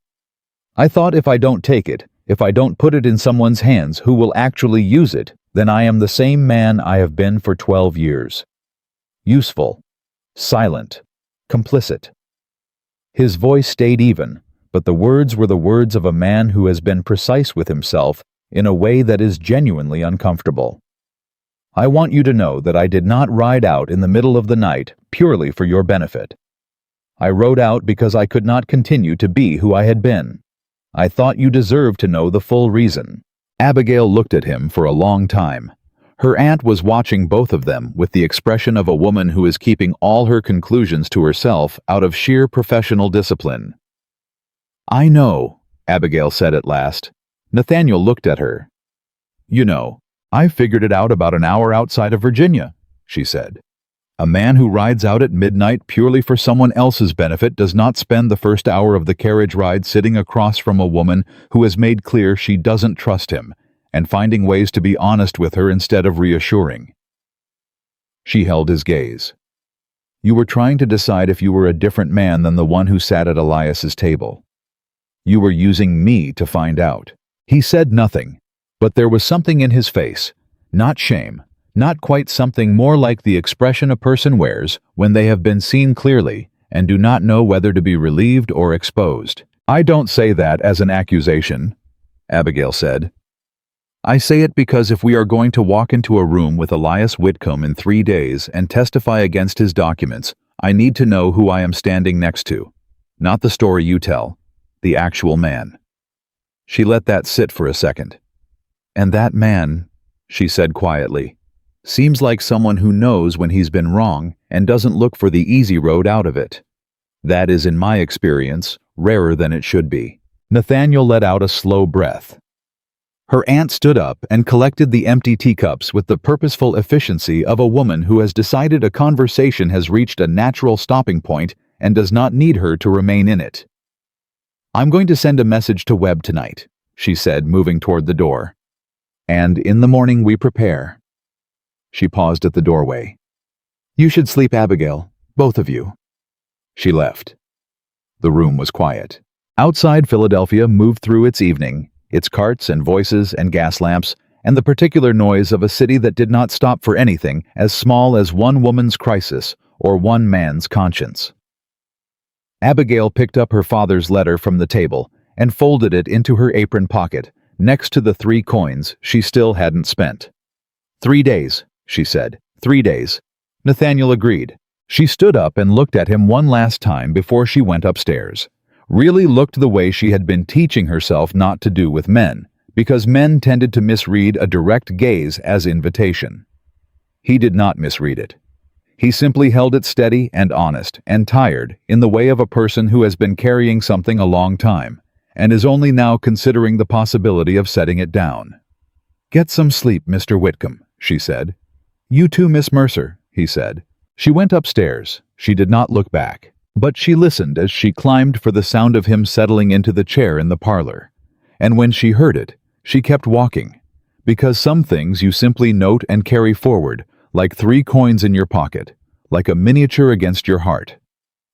if I don't take it, if I don't put it in someone's hands who will actually use it, then I am the same man I have been for 12 years. Useful, silent, complicit. His voice stayed even, but the words were the words of a man who has been precise with himself in a way that is genuinely uncomfortable. I want you to know that I did not ride out in the middle of the night purely for your benefit. I rode out because I could not continue to be who I had been. I thought you deserved to know the full reason. Abigail looked at him for a long time. Her aunt was watching both of them with the expression of a woman who is keeping all her conclusions to herself out of sheer professional discipline. I know, Abigail said at last. Nathaniel looked at her. You know, I figured it out about an hour outside of Virginia, she said. A man who rides out at midnight purely for someone else's benefit does not spend the first hour of the carriage ride sitting across from a woman who has made clear she doesn't trust him and finding ways to be honest with her instead of reassuring. She held his gaze. You were trying to decide if you were a different man than the one who sat at Elias's table. You were using me to find out. He said nothing, but there was something in his face, not shame, not quite something more like the expression a person wears when they have been seen clearly and do not know whether to be relieved or exposed. I don't say that as an accusation, Abigail said. I say it because if we are going to walk into a room with Elias Whitcomb in 3 days and testify against his documents, I need to know who I am standing next to. Not the story you tell, the actual man. She let that sit for a second. And that man, she said quietly, seems like someone who knows when he's been wrong and doesn't look for the easy road out of it. That is, in my experience, rarer than it should be. Nathaniel let out a slow breath. Her aunt stood up and collected the empty teacups with the purposeful efficiency of a woman who has decided a conversation has reached a natural stopping point and does not need her to remain in it. I'm going to send a message to Webb tonight, she said, moving toward the door. And in the morning we prepare. She paused at the doorway. You should sleep, Abigail, both of you. She left. The room was quiet. Outside Philadelphia moved through its evening, its carts and voices and gas lamps, and the particular noise of a city that did not stop for anything as small as one woman's crisis or one man's conscience. Abigail picked up her father's letter from the table and folded it into her apron pocket, next to the 3 coins she still hadn't spent. 3 days, she said. 3 days. Nathaniel agreed. She stood up and looked at him one last time before she went upstairs. Really looked the way she had been teaching herself not to do with men, because men tended to misread a direct gaze as invitation. He did not misread it. He simply held it steady and honest and tired in the way of a person who has been carrying something a long time and is only now considering the possibility of setting it down. "Get some sleep, Mr. Whitcomb," she said. "You too, Miss Mercer," he said. She went upstairs. She did not look back, but she listened as she climbed for the sound of him settling into the chair in the parlor. And when she heard it, she kept walking, because some things you simply note and carry forward, like 3 coins in your pocket, like a miniature against your heart.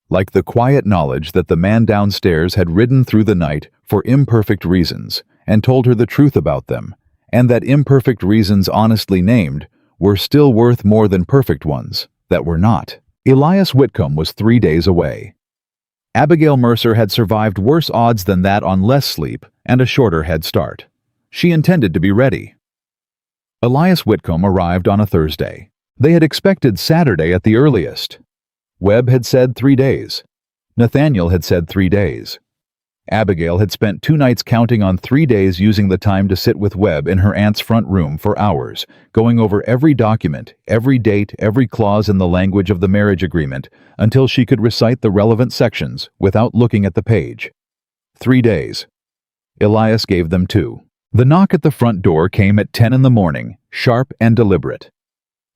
Like the quiet knowledge that the man downstairs had ridden through the night for imperfect reasons and told her the truth about them, and that imperfect reasons honestly named were still worth more than perfect ones that were not. Elias Whitcomb was 3 days away. Abigail Mercer had survived worse odds than that on less sleep and a shorter head start. She intended to be ready. Elias Whitcomb arrived on a Thursday. They had expected Saturday at the earliest. Webb had said 3 days. Nathaniel had said 3 days. Abigail had spent 2 nights counting on 3 days, using the time to sit with Webb in her aunt's front room for hours, going over every document, every date, every clause in the language of the marriage agreement, until she could recite the relevant sections without looking at the page. 3 days. Elias gave them 2. The knock at the front door came at 10 in the morning, sharp and deliberate.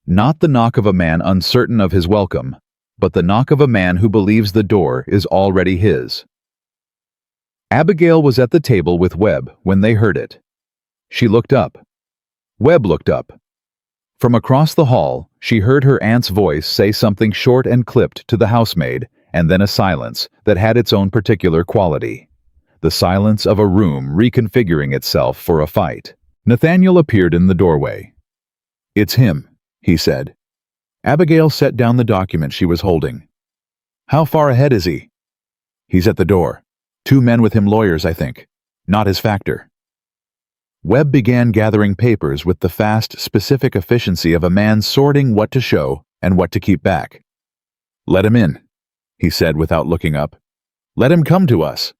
Not the knock of a man uncertain of his welcome, but the knock of a man who believes the door is already his. Abigail was at the table with Webb when they heard it. She looked up. Webb looked up. From across the hall, she heard her aunt's voice say something short and clipped to the housemaid, and then a silence that had its own particular quality. The silence of a room reconfiguring itself for a fight. Nathaniel appeared in the doorway. "It's him," he said. Abigail set down the document she was holding. "How far ahead is he?" "He's at the door. 2 men with him, lawyers, I think. Not his factor." Webb began gathering papers with the fast, specific efficiency of a man sorting what to show and what to keep back. "Let him in," he said without looking up. "Let him come to us."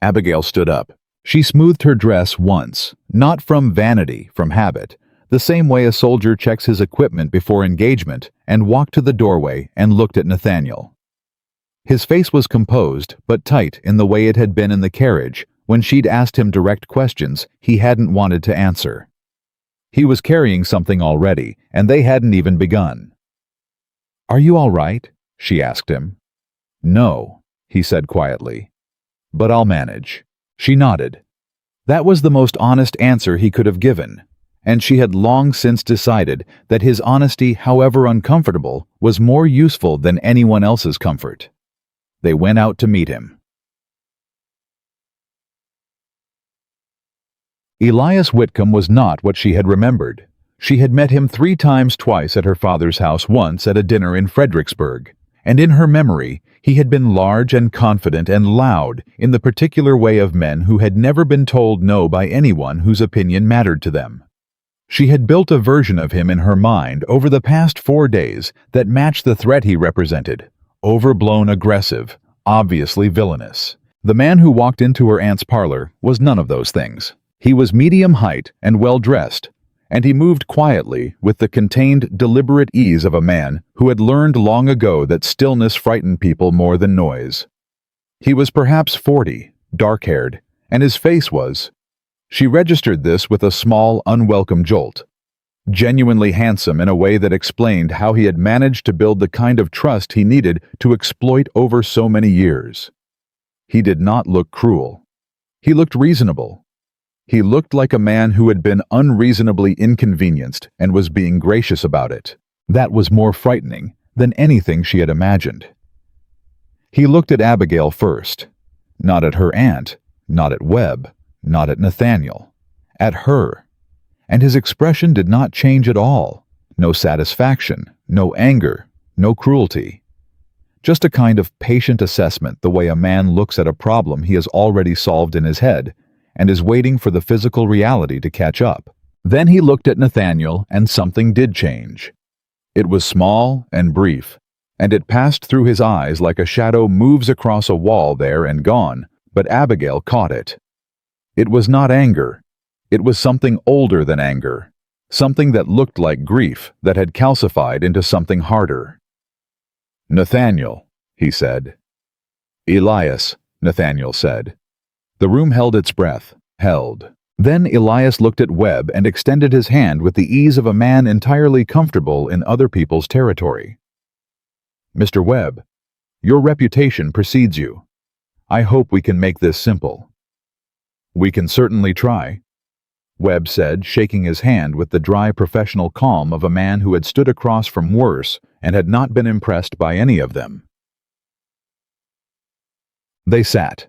Abigail stood up. She smoothed her dress once, not from vanity, from habit, the same way a soldier checks his equipment before engagement, and walked to the doorway and looked at Nathaniel. His face was composed, but tight in the way it had been in the carriage when she'd asked him direct questions he hadn't wanted to answer. He was carrying something already, and they hadn't even begun. "Are you all right?" she asked him. "No," he said quietly. "But I'll manage." She nodded. That was the most honest answer he could have given, and she had long since decided that his honesty, however uncomfortable, was more useful than anyone else's comfort. They went out to meet him. Elias Whitcomb was not what she had remembered. She had met him 3 times, twice at her father's house, once at a dinner in Fredericksburg, and in her memory he had been large and confident and loud in the particular way of men who had never been told no by anyone whose opinion mattered to them. She had built a version of him in her mind over the past 4 days that matched the threat he represented: overblown, aggressive, obviously villainous. The man who walked into her aunt's parlor was none of those things. He was medium height and well-dressed, and he moved quietly with the contained, deliberate ease of a man who had learned long ago that stillness frightened people more than noise. He was perhaps 40, dark-haired, and his face was— she registered this with a small, unwelcome jolt— genuinely handsome in a way that explained how he had managed to build the kind of trust he needed to exploit over so many years. He did not look cruel. He looked reasonable. He looked like a man who had been unreasonably inconvenienced and was being gracious about it. That was more frightening than anything she had imagined. He looked at Abigail first. Not at her aunt, not at Webb, not at Nathaniel. At her. And his expression did not change at all. No satisfaction, no anger, no cruelty. Just a kind of patient assessment, the way a man looks at a problem he has already solved in his head and is waiting for the physical reality to catch up. Then he looked at Nathaniel, and something did change. It was small and brief, and it passed through his eyes like a shadow moves across a wall there and gone, but Abigail caught it. It was not anger. It was something older than anger. something that looked like grief that had calcified into something harder. "Nathaniel," he said. "Elias," Nathaniel said. The room held its breath, held. Then Elias looked at Webb and extended his hand with the ease of a man entirely comfortable in other people's territory. "Mr. Webb, your reputation precedes you. I hope we can make this simple." "We can certainly try," Webb said, shaking his hand with the dry professional calm of a man who had stood across from worse and had not been impressed by any of them. They sat.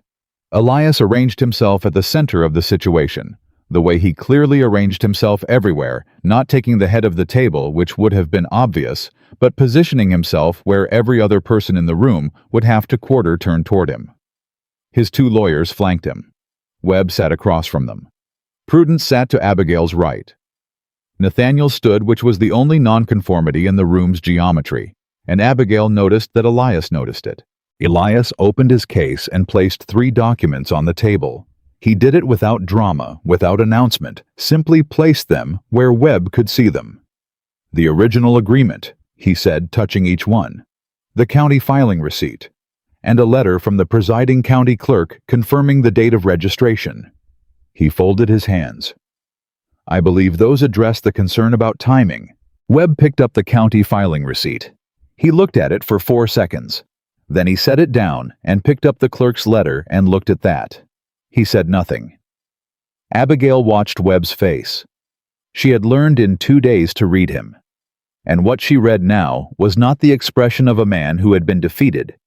Elias arranged himself at the center of the situation, the way he clearly arranged himself everywhere, not taking the head of the table, which would have been obvious, but positioning himself where every other person in the room would have to quarter turn toward him. His two lawyers flanked him. Webb sat across from them. Prudence sat to Abigail's right. Nathaniel stood, which was the only nonconformity in the room's geometry, and Abigail noticed that Elias noticed it. Elias opened his case and placed 3 documents on the table. He did it without drama, without announcement, simply placed them where Webb could see them. "The original agreement," he said, touching each one. "The county filing receipt, and a letter from the presiding county clerk confirming the date of registration." He folded his hands. "I believe those address the concern about timing." Webb picked up the county filing receipt. He looked at it for 4 seconds. Then he set it down and picked up the clerk's letter and looked at that. He said nothing. Abigail watched Webb's face. She had learned in 2 days to read him. And what she read now was not the expression of a man who had been defeated.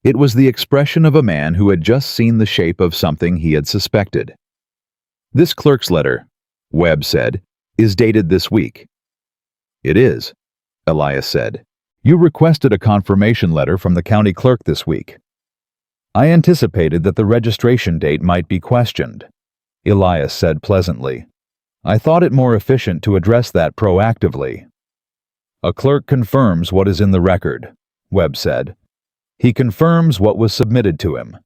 It was the expression of a man who had just seen the shape of something he had suspected. "This clerk's letter," Webb said, "is dated this week." "It is," Elias said. "You requested a confirmation letter from the county clerk this week." "I anticipated that the registration date might be questioned," Elias said pleasantly. "I thought it more efficient to address that proactively." "A clerk confirms what is in the record," Webb said. "He confirms what was submitted to him.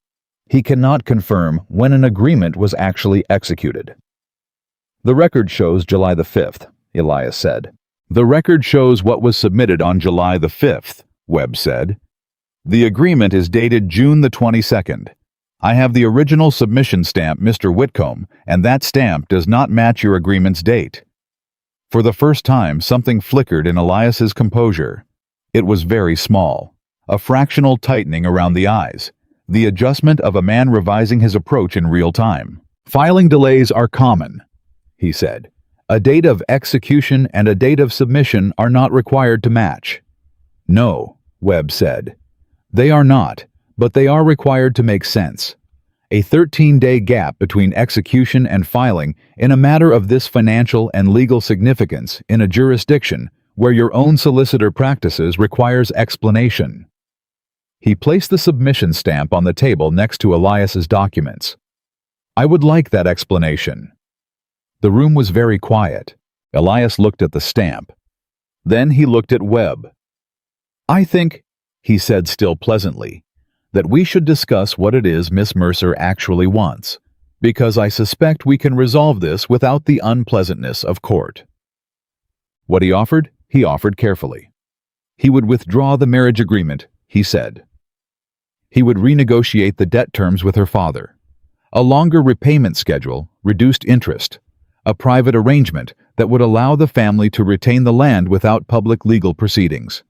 He cannot confirm when an agreement was actually executed." "The record shows July the 5th, Elias said. "The record shows what was submitted on July the 5th, Webb said. "The agreement is dated June the 22nd. I have the original submission stamp, Mr. Whitcomb, and that stamp does not match your agreement's date." For the first time, something flickered in Elias's composure. It was very small, a fractional tightening around the eyes, the adjustment of a man revising his approach in real time. "Filing delays are common," he said. "A date of execution and a date of submission are not required to match." "No," Webb said. "They are not, but they are required to make sense. A 13-day gap between execution and filing in a matter of this financial and legal significance in a jurisdiction where your own solicitor practices requires explanation." He placed the submission stamp on the table next to Elias's documents. "I would like that explanation." The room was very quiet. Elias looked at the stamp. Then he looked at Webb. "I think," he said still pleasantly, "that we should discuss what it is Miss Mercer actually wants, because I suspect we can resolve this without the unpleasantness of court." What he offered carefully. He would withdraw the marriage agreement, he said. He would renegotiate the debt terms with her father. A longer repayment schedule, reduced interest, a private arrangement that would allow the family to retain the land without public legal proceedings.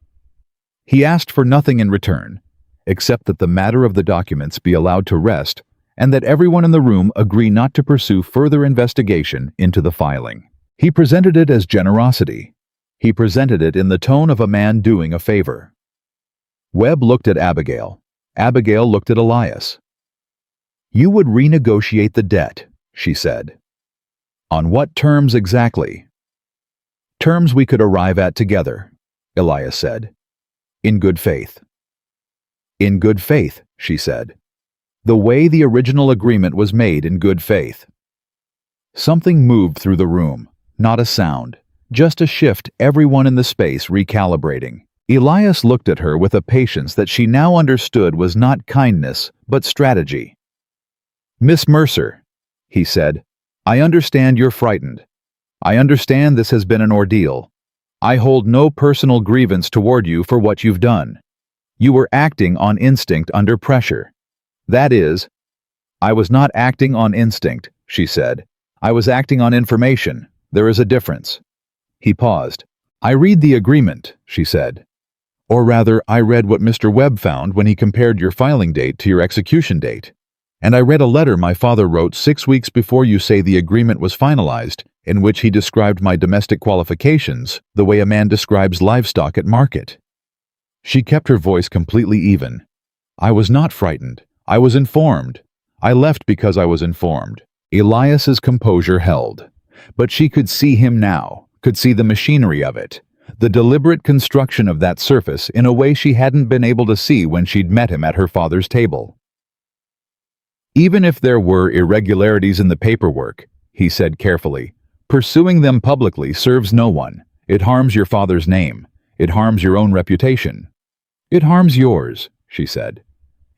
He asked for nothing in return, except that the matter of the documents be allowed to rest and that everyone in the room agree not to pursue further investigation into the filing. He presented it as generosity. He presented it in the tone of a man doing a favor. Webb looked at Abigail. Abigail looked at Elias. "You would renegotiate the debt," she said. "On what terms exactly?" "Terms we could arrive at together," Elias said. "In good faith." "In good faith," she said. "The way the original agreement was made in good faith." Something moved through the room, not a sound, just a shift, everyone in the space recalibrating. Elias looked at her with a patience that she now understood was not kindness, but strategy. "Miss Mercer," he said, "I understand you're frightened. I understand this has been an ordeal. I hold no personal grievance toward you for what you've done. You were acting on instinct under pressure. That is, I was not acting on instinct, she said. I was acting on information. There is a difference. He paused. I read the agreement, she said. Or rather, I read what Mr. Webb found when he compared your filing date to your execution date. And I read a letter my father wrote 6 weeks before you say the agreement was finalized, in which he described my domestic qualifications the way a man describes livestock at market. She kept her voice completely even. I was not frightened. I was informed. I left because I was informed. Elias's composure held. But she could see him now, could see the machinery of it, the deliberate construction of that surface in a way she hadn't been able to see when she'd met him at her father's table. Even if there were irregularities in the paperwork, he said carefully, pursuing them publicly serves no one. It harms your father's name. It harms your own reputation. It harms yours, she said.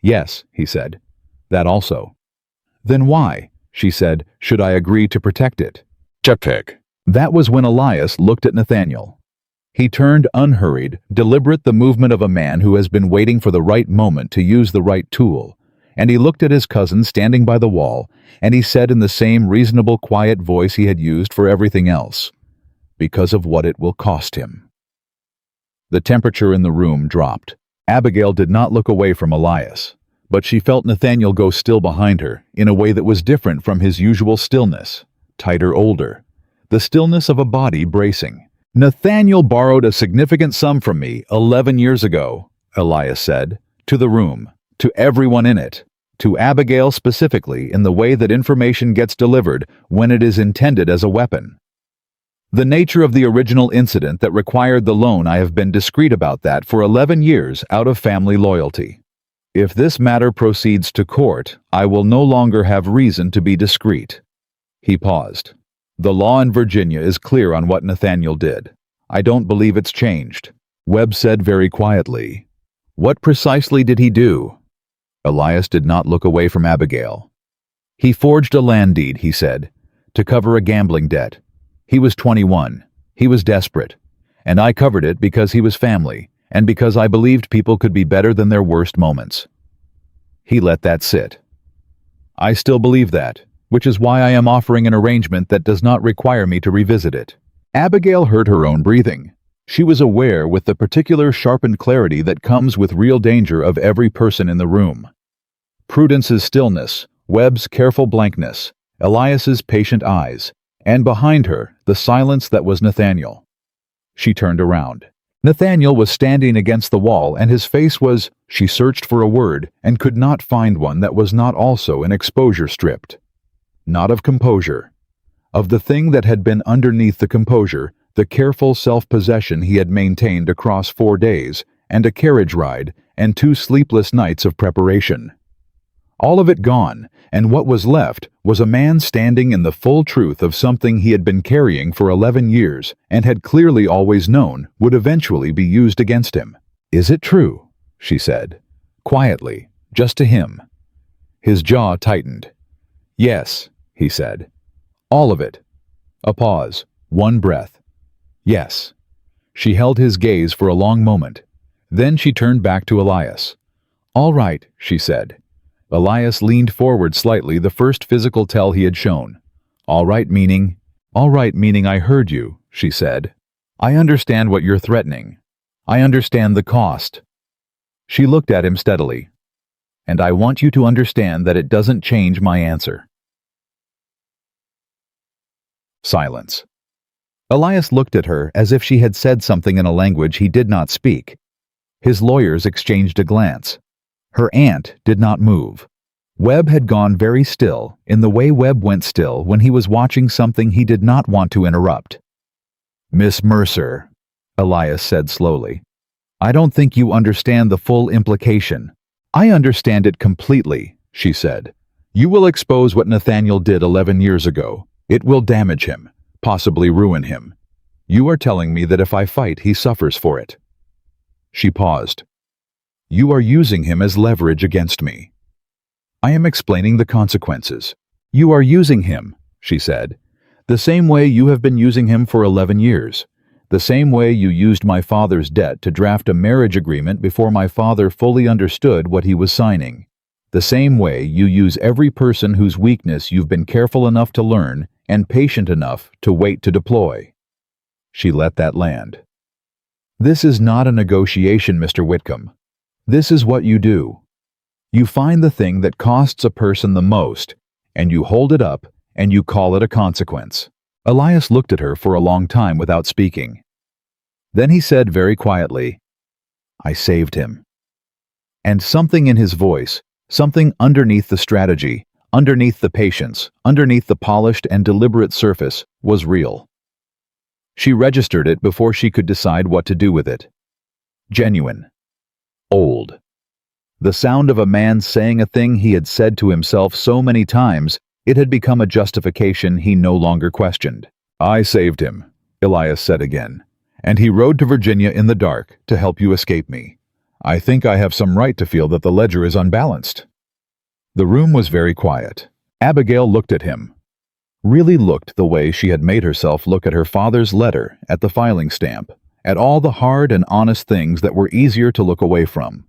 Yes, he said. That also. Then why, she said, should I agree to protect it? JPEG. That was when Elias looked at Nathaniel. He turned unhurried, deliberate, the movement of a man who has been waiting for the right moment to use the right tool. And he looked at his cousin standing by the wall, and he said in the same reasonable, quiet voice he had used for everything else, because of what it will cost him. The temperature in the room dropped. Abigail did not look away from Elias, but she felt Nathaniel go still behind her in a way that was different from his usual stillness, tighter, older, the stillness of a body bracing. Nathaniel borrowed a significant sum from me 11 years ago, Elias said, to the room, to everyone in it, to Abigail specifically in the way that information gets delivered when it is intended as a weapon. The nature of the original incident that required the loan, I have been discreet about that for 11 years out of family loyalty. If this matter proceeds to court, I will no longer have reason to be discreet. He paused. The law in Virginia is clear on what Nathaniel did. I don't believe it's changed. Webb said very quietly. What precisely did he do? Elias did not look away from Abigail. He forged a land deed, he said, to cover a gambling debt. He was 21. He was desperate. And I covered it because he was family, and because I believed people could be better than their worst moments. He let that sit. I still believe that, which is why I am offering an arrangement that does not require me to revisit it. Abigail heard her own breathing. She was aware with the particular sharpened clarity that comes with real danger of every person in the room. Prudence's stillness, Webb's careful blankness, Elias's patient eyes, and behind her, the silence that was Nathaniel. She turned around. Nathaniel was standing against the wall, and his face was, she searched for a word and could not find one that was not also an exposure stripped. Not of composure. Of the thing that had been underneath the composure, the careful self-possession he had maintained across 4 days, and a carriage ride, and 2 sleepless nights of preparation. All of it gone, and what was left was a man standing in the full truth of something he had been carrying for 11 years and had clearly always known would eventually be used against him. Is it true? She said, quietly, just to him. His jaw tightened. Yes, he said. All of it. A pause, 1 breath. Yes. She held his gaze for a long moment. Then she turned back to Elias. All right, she said. Elias leaned forward slightly, the first physical tell he had shown. All right meaning I heard you, she said. I understand what you're threatening. I understand the cost. She looked at him steadily. And I want you to understand that it doesn't change my answer. Silence. Elias looked at her as if she had said something in a language he did not speak. His lawyers exchanged a glance. Her aunt did not move. Webb had gone very still, in the way Webb went still when he was watching something he did not want to interrupt. Miss Mercer, Elias said slowly, I don't think you understand the full implication. I understand it completely, she said. You will expose what Nathaniel did 11 years ago. It will damage him, possibly ruin him. You are telling me that if I fight, he suffers for it. She paused. You are using him as leverage against me. I am explaining the consequences. You are using him, she said. The same way you have been using him for 11 years. The same way you used my father's debt to draft a marriage agreement before my father fully understood what he was signing. The same way you use every person whose weakness you've been careful enough to learn and patient enough to wait to deploy. She let that land. This is not a negotiation, Mr. Whitcomb. This is what you do. You find the thing that costs a person the most, and you hold it up, and you call it a consequence. Elias looked at her for a long time without speaking. Then he said very quietly, "I saved him." And something in his voice, something underneath the strategy, underneath the patience, underneath the polished and deliberate surface, was real. She registered it before she could decide what to do with it. Genuine. Old. The sound of a man saying a thing he had said to himself so many times, it had become a justification he no longer questioned. "I saved him," Elias said again, "and he rode to Virginia in the dark to help you escape me. I think I have some right to feel that the ledger is unbalanced." The room was very quiet. Abigail looked at him. Really looked the way she had made herself look at her father's letter, at the filing stamp, at all the hard and honest things that were easier to look away from.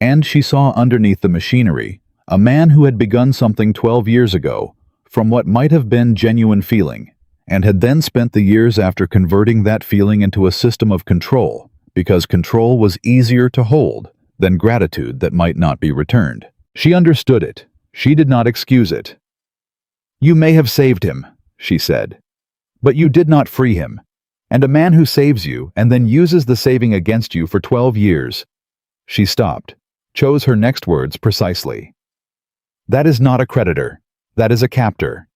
And she saw underneath the machinery a man who had begun something 12 years ago, from what might have been genuine feeling, and had then spent the years after converting that feeling into a system of control, because control was easier to hold than gratitude that might not be returned. She understood it. She did not excuse it. "You may have saved him," she said, "but you did not free him. And a man who saves you and then uses the saving against you for 12 years. She stopped, chose her next words precisely. "That is not a creditor. That is a captor."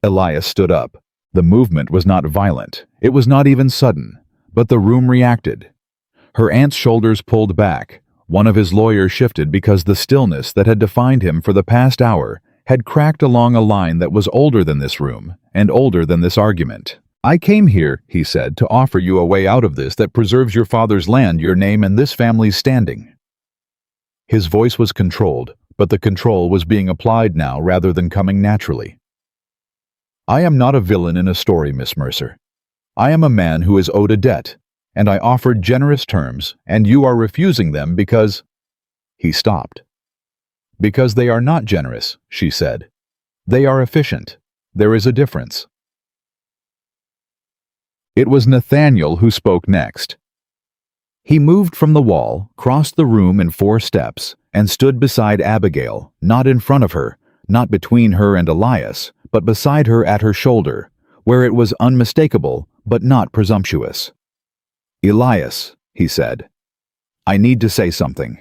Elias stood up. The movement was not violent. It was not even sudden. But the room reacted. Her aunt's shoulders pulled back. One of his lawyers shifted because the stillness that had defined him for the past hour had cracked along a line that was older than this room and older than this argument. "I came here," he said, "to offer you a way out of this that preserves your father's land, your name, and this family's standing." His voice was controlled, but the control was being applied now rather than coming naturally. "I am not a villain in a story, Miss Mercer. I am a man who is owed a debt, and I offered generous terms, and you are refusing them because—" He stopped. "Because they are not generous," she said. "They are efficient. There is a difference." It was Nathaniel who spoke next. He moved from the wall, crossed the room in 4 steps, and stood beside Abigail, not in front of her, not between her and Elias, but beside her at her shoulder, where it was unmistakable but not presumptuous. "Elias," he said, "I need to say something."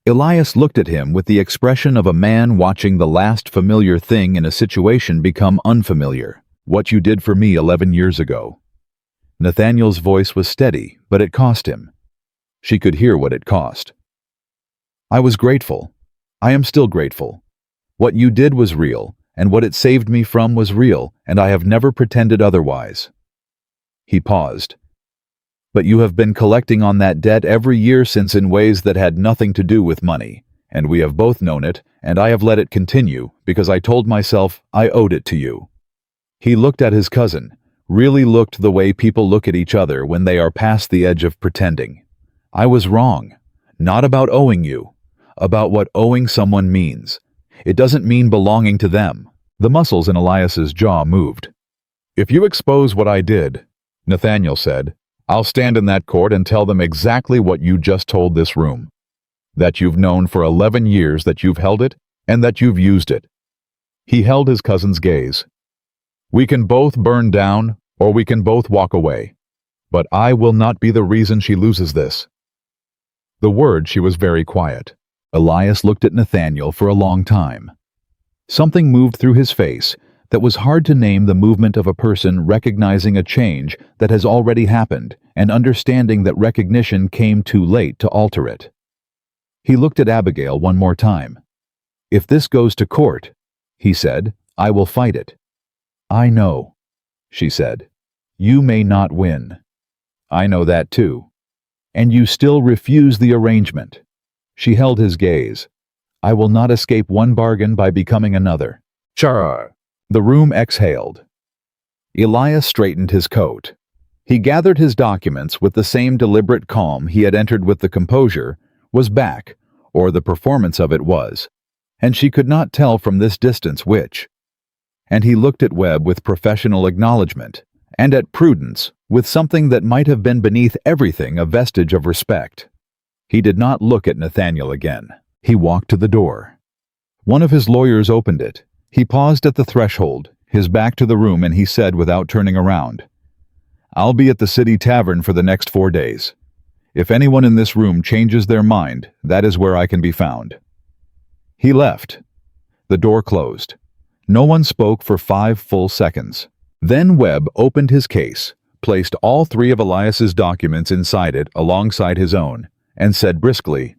Elias looked at him with the expression of a man watching the last familiar thing in a situation become unfamiliar. "What you did for me 11 years ago." Nathaniel's voice was steady, but it cost him. She could hear what it cost. "I was grateful. I am still grateful. What you did was real, and what it saved me from was real, and I have never pretended otherwise." He paused. "But you have been collecting on that debt every year since in ways that had nothing to do with money, and we have both known it, and I have let it continue because I told myself I owed it to you." He looked at his cousin, really looked the way people look at each other when they are past the edge of pretending. "I was wrong. Not about owing you. About what owing someone means. It doesn't mean belonging to them." The muscles in Elias's jaw moved. "If you expose what I did," Nathaniel said, "I'll stand in that court and tell them exactly what you just told this room. That you've known for 11 years that you've held it and that you've used it." He held his cousin's gaze. "We can both burn down or we can both walk away. But I will not be the reason she loses this." The word she was very quiet. Elias looked at Nathaniel for a long time. Something moved through his face that was hard to name, the movement of a person recognizing a change that has already happened and understanding that recognition came too late to alter it. He looked at Abigail one more time. "If this goes to court," he said, "I will fight it." "I know," she said. "You may not win." "I know that too." "And you still refuse the arrangement." She held his gaze. "I will not escape one bargain by becoming another." Char. The room exhaled. Elias straightened his coat. He gathered his documents with the same deliberate calm he had entered with the composure, was back, or the performance of it was, and she could not tell from this distance which. And he looked at Webb with professional acknowledgement, and at Prudence with something that might have been beneath everything a vestige of respect. He did not look at Nathaniel again. He walked to the door. One of his lawyers opened it. He paused at the threshold, his back to the room, and he said without turning around, "I'll be at the city tavern for the next 4 days. If anyone in this room changes their mind, that is where I can be found." He left. The door closed. No one spoke for 5 full seconds. Then Webb opened his case, placed all 3 of Elias's documents inside it alongside his own, and said briskly,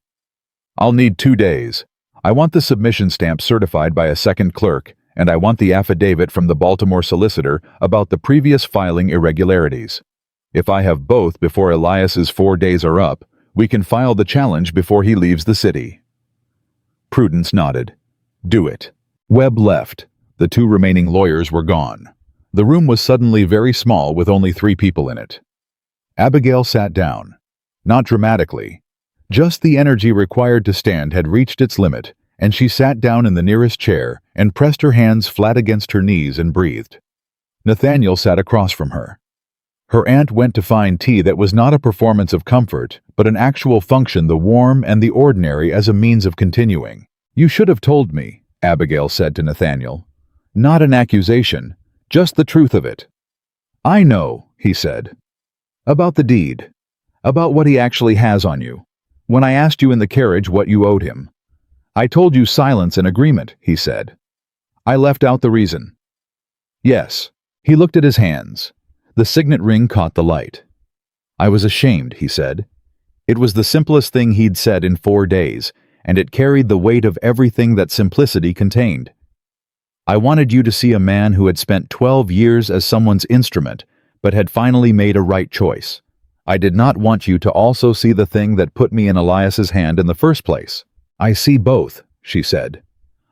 "I'll need 2 days. I want the submission stamp certified by a second clerk, and I want the affidavit from the Baltimore solicitor about the previous filing irregularities. If I have both before Elias's 4 days are up, we can file the challenge before he leaves the city." Prudence nodded. "Do it." Webb left. The 2 remaining lawyers were gone. The room was suddenly very small with only 3 people in it. Abigail sat down. Not dramatically. Just the energy required to stand had reached its limit, and she sat down in the nearest chair and pressed her hands flat against her knees and breathed. Nathaniel sat across from her. Her aunt went to find tea that was not a performance of comfort, but an actual function, the warm and the ordinary as a means of continuing. "You should have told me," Abigail said to Nathaniel. "Not an accusation, just the truth of it." "I know," he said. "About the deed. About what he actually has on you. When I asked you in the carriage what you owed him. I told you silence and agreement," he said. "I left out the reason." "Yes." He looked at his hands. The signet ring caught the light. "I was ashamed," he said. It was the simplest thing he'd said in 4 days, and it carried the weight of everything that simplicity contained. "I wanted you to see a man who had spent 12 years as someone's instrument, but had finally made a right choice. I did not want you to also see the thing that put me in Elias's hand in the first place." "I see both," she said.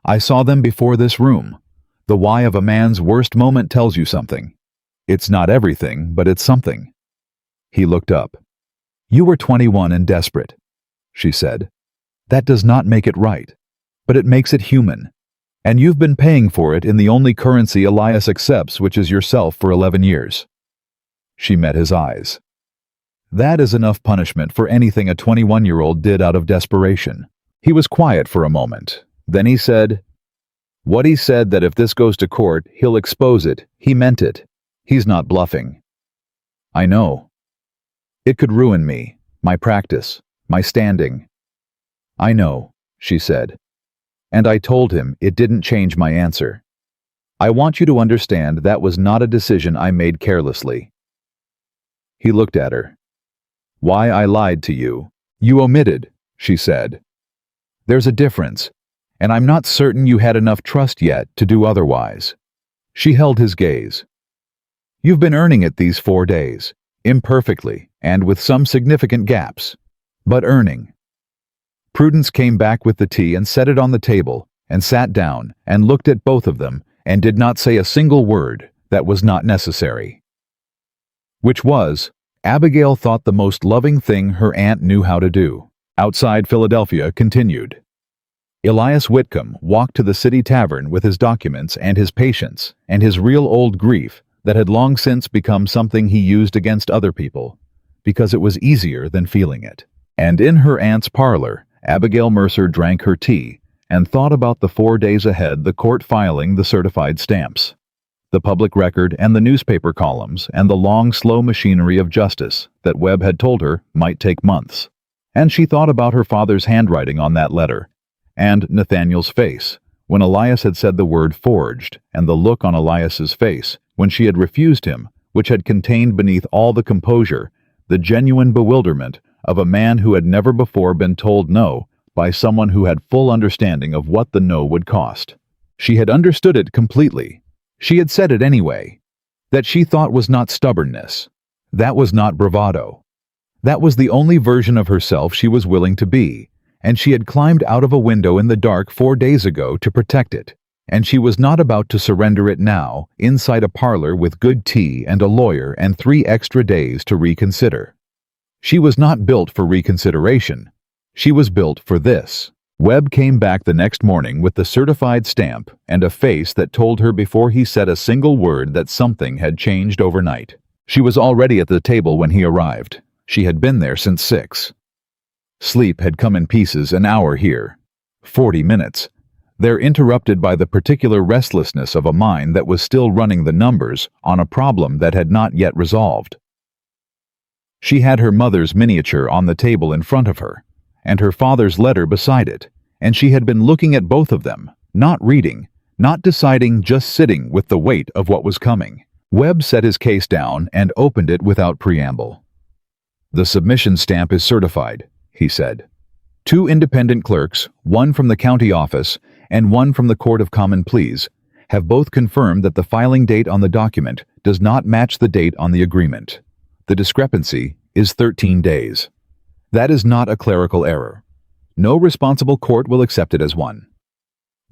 "I saw them before this room. The why of a man's worst moment tells you something. It's not everything, but it's something." He looked up. "You were 21 and desperate," she said. "That does not make it right, but it makes it human. And you've been paying for it in the only currency Elias accepts, which is yourself, for 11 years. She met his eyes. "That is enough punishment for anything a 21-year-old did out of desperation." He was quiet for a moment. Then he said, "What he said, that if this goes to court, he'll expose it, he meant it. He's not bluffing." "I know. It could ruin me, my practice, my standing." "I know," she said. "And I told him it didn't change my answer. I want you to understand that was not a decision I made carelessly." He looked at her. "Why I lied to you, you omitted," she said. "There's a difference, and I'm not certain you had enough trust yet to do otherwise." She held his gaze. "You've been earning it these 4 days, imperfectly and with some significant gaps, but earning." Prudence came back with the tea and set it on the table, and sat down and looked at both of them and did not say a single word that was not necessary. Which was, Abigail thought, the most loving thing her aunt knew how to do. Outside Philadelphia continued. Elias Whitcomb walked to the city tavern with his documents and his patience and his real old grief that had long since become something he used against other people, because it was easier than feeling it. And in her aunt's parlor, Abigail Mercer drank her tea and thought about the 4 days ahead, the court filing the certified stamps, the public record and the newspaper columns, and the long, slow machinery of justice that Webb had told her might take months. And she thought about her father's handwriting on that letter, and Nathaniel's face when Elias had said the word forged, and the look on Elias's face when she had refused him, which had contained beneath all the composure the genuine bewilderment of a man who had never before been told no by someone who had full understanding of what the no would cost. She had understood it completely. She had said it anyway. That she thought was not stubbornness. That was not bravado. That was the only version of herself she was willing to be, and she had climbed out of a window in the dark 4 days ago to protect it, and she was not about to surrender it now, inside a parlor with good tea and a lawyer and 3 extra days to reconsider. She was not built for reconsideration. She was built for this. Webb came back the next morning with the certified stamp and a face that told her before he said a single word that something had changed overnight. She was already at the table when he arrived. She had been there since 6. Sleep had come in pieces an hour here. 40 minutes. They're interrupted by the particular restlessness of a mind that was still running the numbers on a problem that had not yet resolved. She had her mother's miniature on the table in front of her, and her father's letter beside it, and she had been looking at both of them, not reading, not deciding, just sitting with the weight of what was coming. Webb set his case down and opened it without preamble. "The submission stamp is certified," he said. 2 independent clerks, one from the county office and one from the Court of Common Pleas, have both confirmed that the filing date on the document does not match the date on the agreement. The discrepancy is 13 days. That is not a clerical error. No responsible court will accept it as one.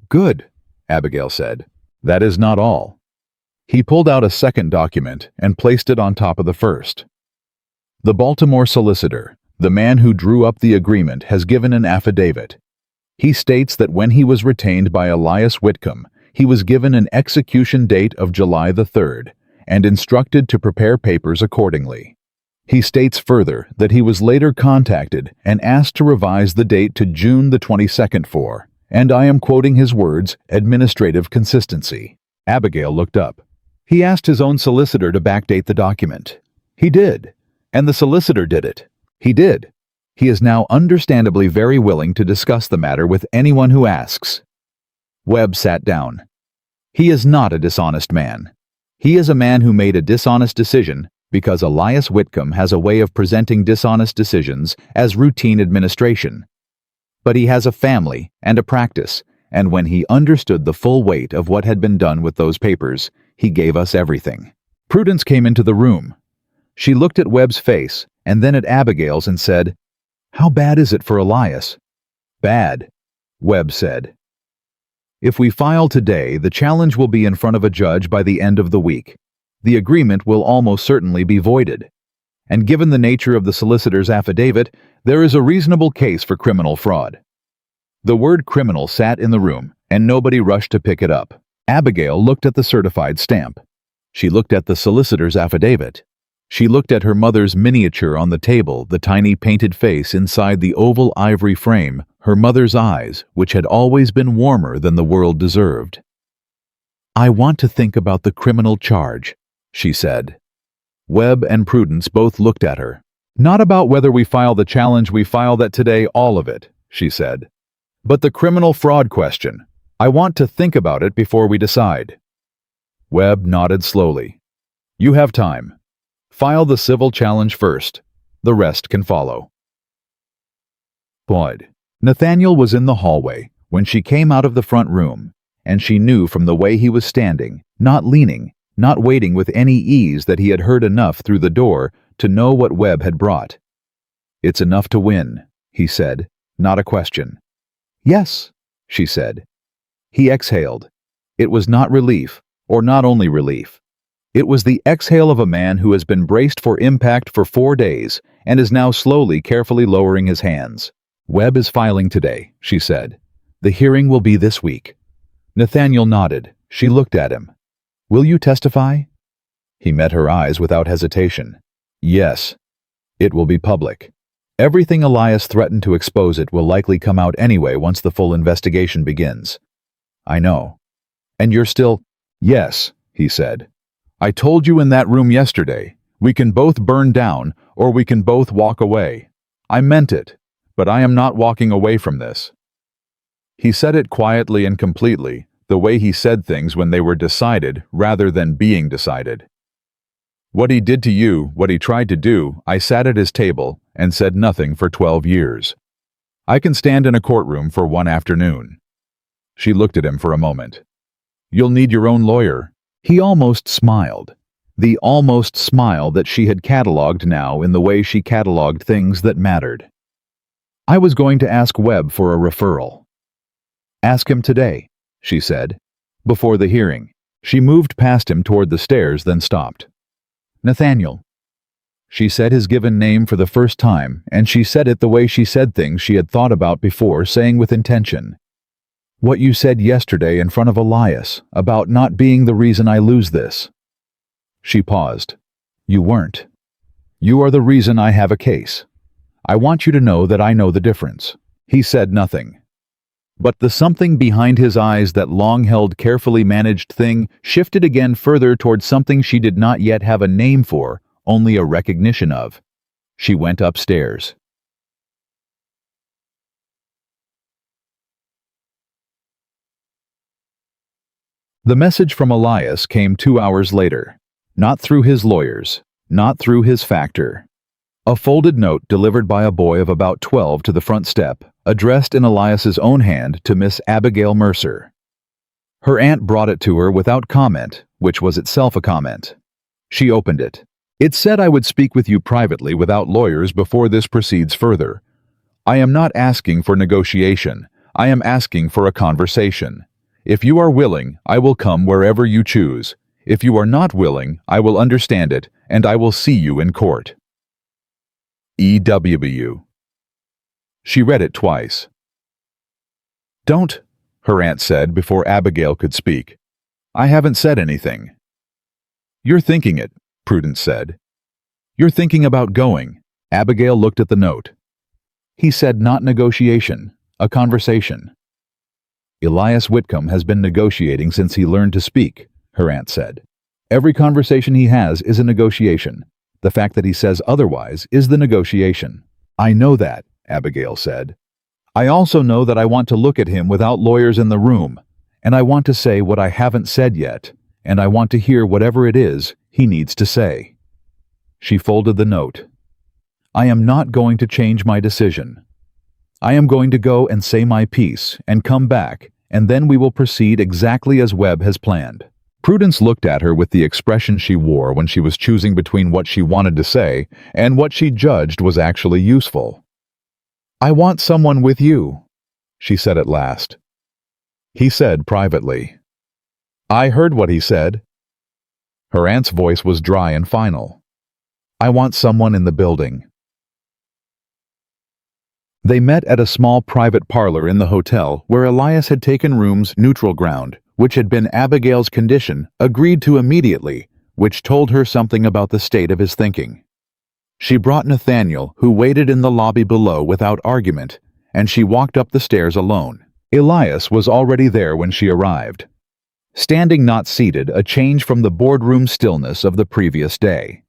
"Good," Abigail said. "That is not all." He pulled out a second document and placed it on top of the first. "The Baltimore solicitor, the man who drew up the agreement, has given an affidavit. He states that when he was retained by Elias Whitcomb, he was given an execution date of July the 3rd and instructed to prepare papers accordingly. He states further that he was later contacted and asked to revise the date to June the 22nd for, and I am quoting his words, administrative consistency." Abigail looked up. "He asked his own solicitor to backdate the document." "He did. And the solicitor did it." "He did. He is now understandably very willing to discuss the matter with anyone who asks." Webb sat down. "He is not a dishonest man. He is a man who made a dishonest decision because Elias Whitcomb has a way of presenting dishonest decisions as routine administration. But he has a family and a practice, and when he understood the full weight of what had been done with those papers, he gave us everything." Prudence came into the room. She looked at Webb's face and then at Abigail's and said, "How bad is it for Elias?" "Bad," Webb said. "If we file today, the challenge will be in front of a judge by the end of the week. The agreement will almost certainly be voided. And given the nature of the solicitor's affidavit, there is a reasonable case for criminal fraud." The word criminal sat in the room, and nobody rushed to pick it up. Abigail looked at the certified stamp. She looked at the solicitor's affidavit. She looked at her mother's miniature on the table, the tiny painted face inside the oval ivory frame, her mother's eyes, which had always been warmer than the world deserved. "I want to think about the criminal charge," she said. Webb and Prudence both looked at her. "Not about whether we file the challenge we file that today, all of it," she said. "But the criminal fraud question. I want to think about it before we decide." Webb nodded slowly. "You have time. File the civil challenge first. The rest can follow." Boyd. Nathaniel was in the hallway when she came out of the front room, and she knew from the way he was standing, not leaning, not waiting with any ease, that he had heard enough through the door to know what Webb had brought. "It's enough to win," he said, not a question. "Yes," she said. He exhaled. It was not relief, or not only relief. It was the exhale of a man who has been braced for impact for 4 days and is now slowly, carefully lowering his hands. "Webb is filing today," she said. "The hearing will be this week." Nathaniel nodded. She looked at him. "Will you testify?" He met her eyes without hesitation. "Yes. It will be public. Everything Elias threatened to expose it will likely come out anyway once the full investigation begins." "I know." "And you're still—" "Yes," he said. "I told you in that room yesterday, we can both burn down or we can both walk away. I meant it, but I am not walking away from this." He said it quietly and completely, the way he said things when they were decided rather than being decided. "What he did to you, what he tried to do, I sat at his table and said nothing for 12 years. I can stand in a courtroom for one afternoon." She looked at him for a moment. "You'll need your own lawyer." He almost smiled. The almost smile that she had catalogued now in the way she catalogued things that mattered. "I was going to ask Webb for a referral." "Ask him today," she said. Before the hearing, she moved past him toward the stairs, then stopped. "Nathaniel." She said his given name for the first time, and she said it the way she said things she had thought about before, saying with intention, "What you said yesterday in front of Elias, about not being the reason I lose this." She paused. "You weren't. You are the reason I have a case. I want you to know that I know the difference." He said nothing. But the something behind his eyes, that long-held, carefully managed thing, shifted again further toward something she did not yet have a name for, only a recognition of. She went upstairs. The message from Elias came 2 hours later. Not through his lawyers, not through his factor. A folded note delivered by a boy of about 12 to the front step, addressed in Elias's own hand to Miss Abigail Mercer. Her aunt brought it to her without comment, which was itself a comment. She opened it. It said, "I would speak with you privately without lawyers before this proceeds further. I am not asking for negotiation. I am asking for a conversation. If you are willing, I will come wherever you choose. If you are not willing, I will understand it, and I will see you in court. E.W." She read it twice. "Don't," her aunt said before Abigail could speak. "I haven't said anything." "You're thinking it," Prudence said. "You're thinking about going." Abigail looked at the note. He said not negotiation, a conversation. "Elias Whitcomb has been negotiating since he learned to speak," her aunt said. "Every conversation he has is a negotiation. The fact that he says otherwise is the negotiation." "I know that," Abigail said. "I also know that I want to look at him without lawyers in the room, and I want to say what I haven't said yet, and I want to hear whatever it is he needs to say." She folded the note. "I am not going to change my decision. I am going to go and say my piece and come back, and then we will proceed exactly as Webb has planned." Prudence looked at her with the expression she wore when she was choosing between what she wanted to say and what she judged was actually useful. "I want someone with you," she said at last. He said privately, "I heard what he said." Her aunt's voice was dry and final. "I want someone in the building." They met at a small private parlor in the hotel where Elias had taken rooms. Neutral ground, which had been Abigail's condition, agreed to immediately, which told her something about the state of his thinking. She brought Nathaniel, who waited in the lobby below, without argument, and she walked up the stairs alone. Elias was already there when she arrived. Standing, not seated, a change from the boardroom stillness of the previous day.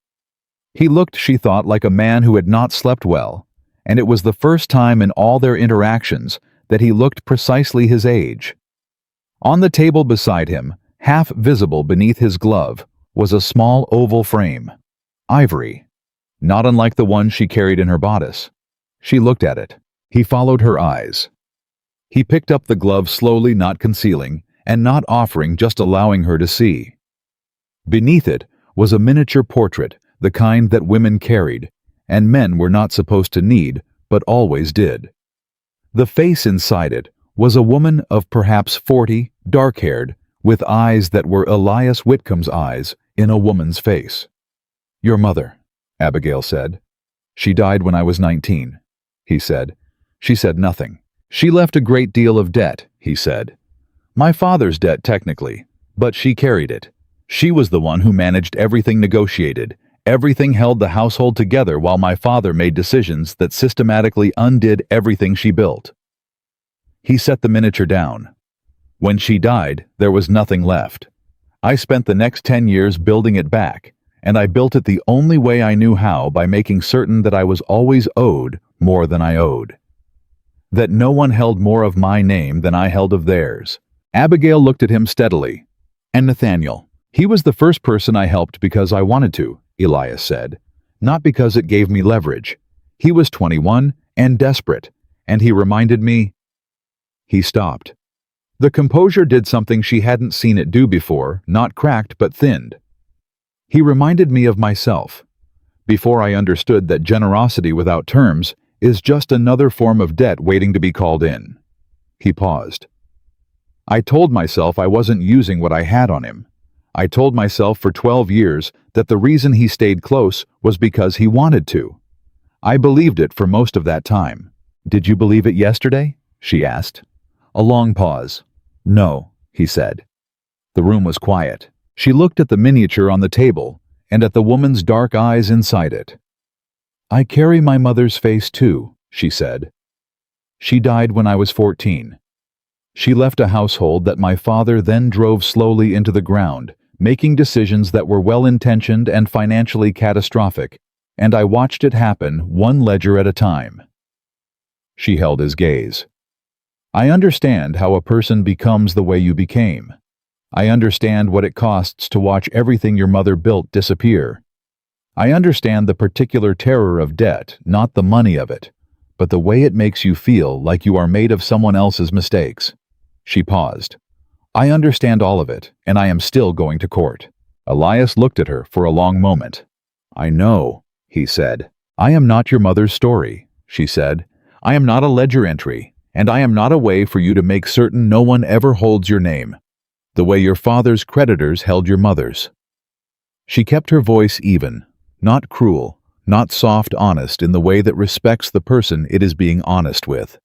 He looked, she thought, like a man who had not slept well, and it was the first time in all their interactions that he looked precisely his age. On the table beside him, half visible beneath his glove, was a small oval frame. Ivory. Not unlike the one she carried in her bodice. She looked at it. He followed her eyes. He picked up the glove slowly, not concealing, and not offering, just allowing her to see. Beneath it was a miniature portrait, the kind that women carried, and men were not supposed to need, but always did. The face inside it was a woman of perhaps 40, dark-haired, with eyes that were Elias Whitcomb's eyes in a woman's face. "Your mother," Abigail said. "She died when I was 19, he said. She said nothing. "She left a great deal of debt," he said. "My father's debt, technically, but she carried it. She was the one who managed everything, negotiated. Everything held the household together while my father made decisions that systematically undid everything she built." He set the miniature down. "When she died, there was nothing left. I spent the next 10 years building it back, and I built it the only way I knew how, by making certain that I was always owed more than I owed. That no one held more of my name than I held of theirs." Abigail looked at him steadily. "And Nathaniel, he was the first person I helped because I wanted to," Elias said, "not because it gave me leverage. He was 21 and desperate, and he reminded me—" He stopped. The composure did something she hadn't seen it do before, not cracked but thinned. "He reminded me of myself, before I understood that generosity without terms is just another form of debt waiting to be called in." He paused. I told myself I wasn't using what I had on him. I told myself for 12 years that the reason he stayed close was because he wanted to. I believed it for most of that time. Did you believe it yesterday? She asked. A long pause. No, he said. The room was quiet. She looked at the miniature on the table and at the woman's dark eyes inside it. I carry my mother's face too, she said. She died when I was 14. She left a household that my father then drove slowly into the ground, making decisions that were well-intentioned and financially catastrophic, and I watched it happen one ledger at a time. She held his gaze. I understand how a person becomes the way you became. I understand what it costs to watch everything your mother built disappear. I understand the particular terror of debt, not the money of it, but the way it makes you feel like you are made of someone else's mistakes. She paused. I understand all of it, and I am still going to court. Elias looked at her for a long moment. I know, he said. I am not your mother's story, she said. I am not a ledger entry, and I am not a way for you to make certain no one ever holds your name, the way your father's creditors held your mother's. She kept her voice even, not cruel, not soft honest in the way that respects the person it is being honest with.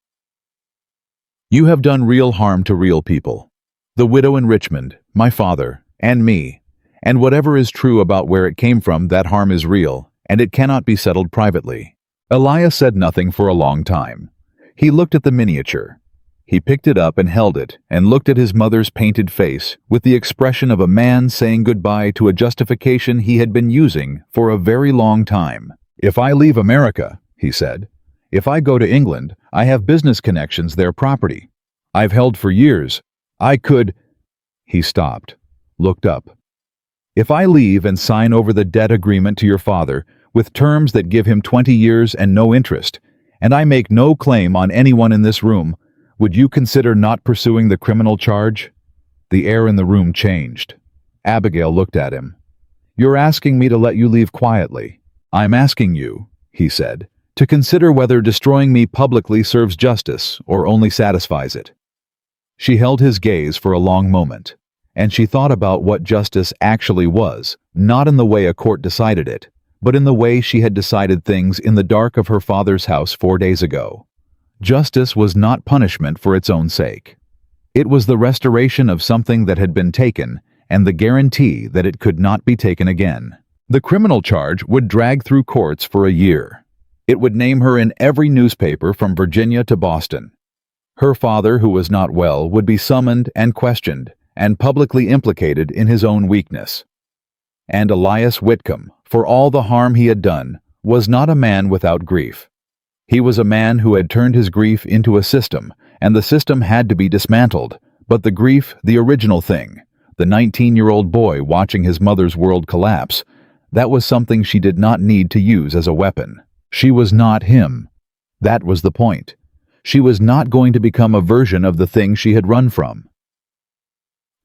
You have done real harm to real people. The widow in Richmond, my father, and me. And whatever is true about where it came from, that harm is real, and it cannot be settled privately. Elias said nothing for a long time. He looked at the miniature. He picked it up and held it, and looked at his mother's painted face with the expression of a man saying goodbye to a justification he had been using for a very long time. If I leave America, he said, if I go to England, I have business connections there, property I've held for years. I could... He stopped, looked up. If I leave and sign over the debt agreement to your father, with terms that give him 20 years and no interest, and I make no claim on anyone in this room, would you consider not pursuing the criminal charge? The air in the room changed. Abigail looked at him. You're asking me to let you leave quietly. I'm asking you, he said, to consider whether destroying me publicly serves justice or only satisfies it. She held his gaze for a long moment, and she thought about what justice actually was, not in the way a court decided it, but in the way she had decided things in the dark of her father's house 4 days ago. Justice was not punishment for its own sake. It was the restoration of something that had been taken and the guarantee that it could not be taken again. The criminal charge would drag through courts for a year. It would name her in every newspaper from Virginia to Boston. Her father, who was not well, would be summoned and questioned and publicly implicated in his own weakness. And Elias Whitcomb, for all the harm he had done, was not a man without grief. He was a man who had turned his grief into a system, and the system had to be dismantled. But the grief, the original thing, the 19-year-old boy watching his mother's world collapse, that was something she did not need to use as a weapon. She was not him. That was the point. She was not going to become a version of the thing she had run from.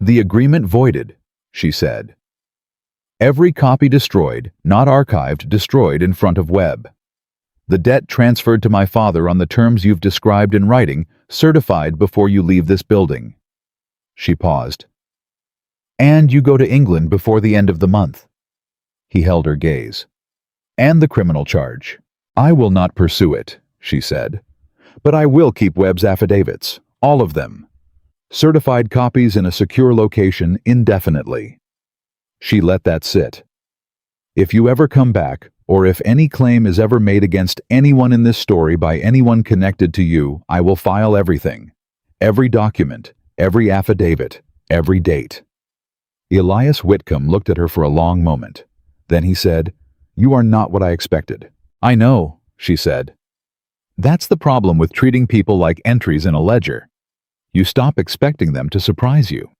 The agreement voided, she said. Every copy destroyed, not archived, destroyed in front of Webb. The debt transferred to my father on the terms you've described in writing, certified before you leave this building. She paused. And you go to England before the end of the month. He held her gaze. And the criminal charge. I will not pursue it, she said. But I will keep Webb's affidavits, all of them. Certified copies in a secure location indefinitely. She let that sit. If you ever come back, or if any claim is ever made against anyone in this story by anyone connected to you, I will file everything. Every document, every affidavit, every date. Elias Whitcomb looked at her for a long moment. Then he said, You are not what I expected. I know, she said. That's the problem with treating people like entries in a ledger. You stop expecting them to surprise you.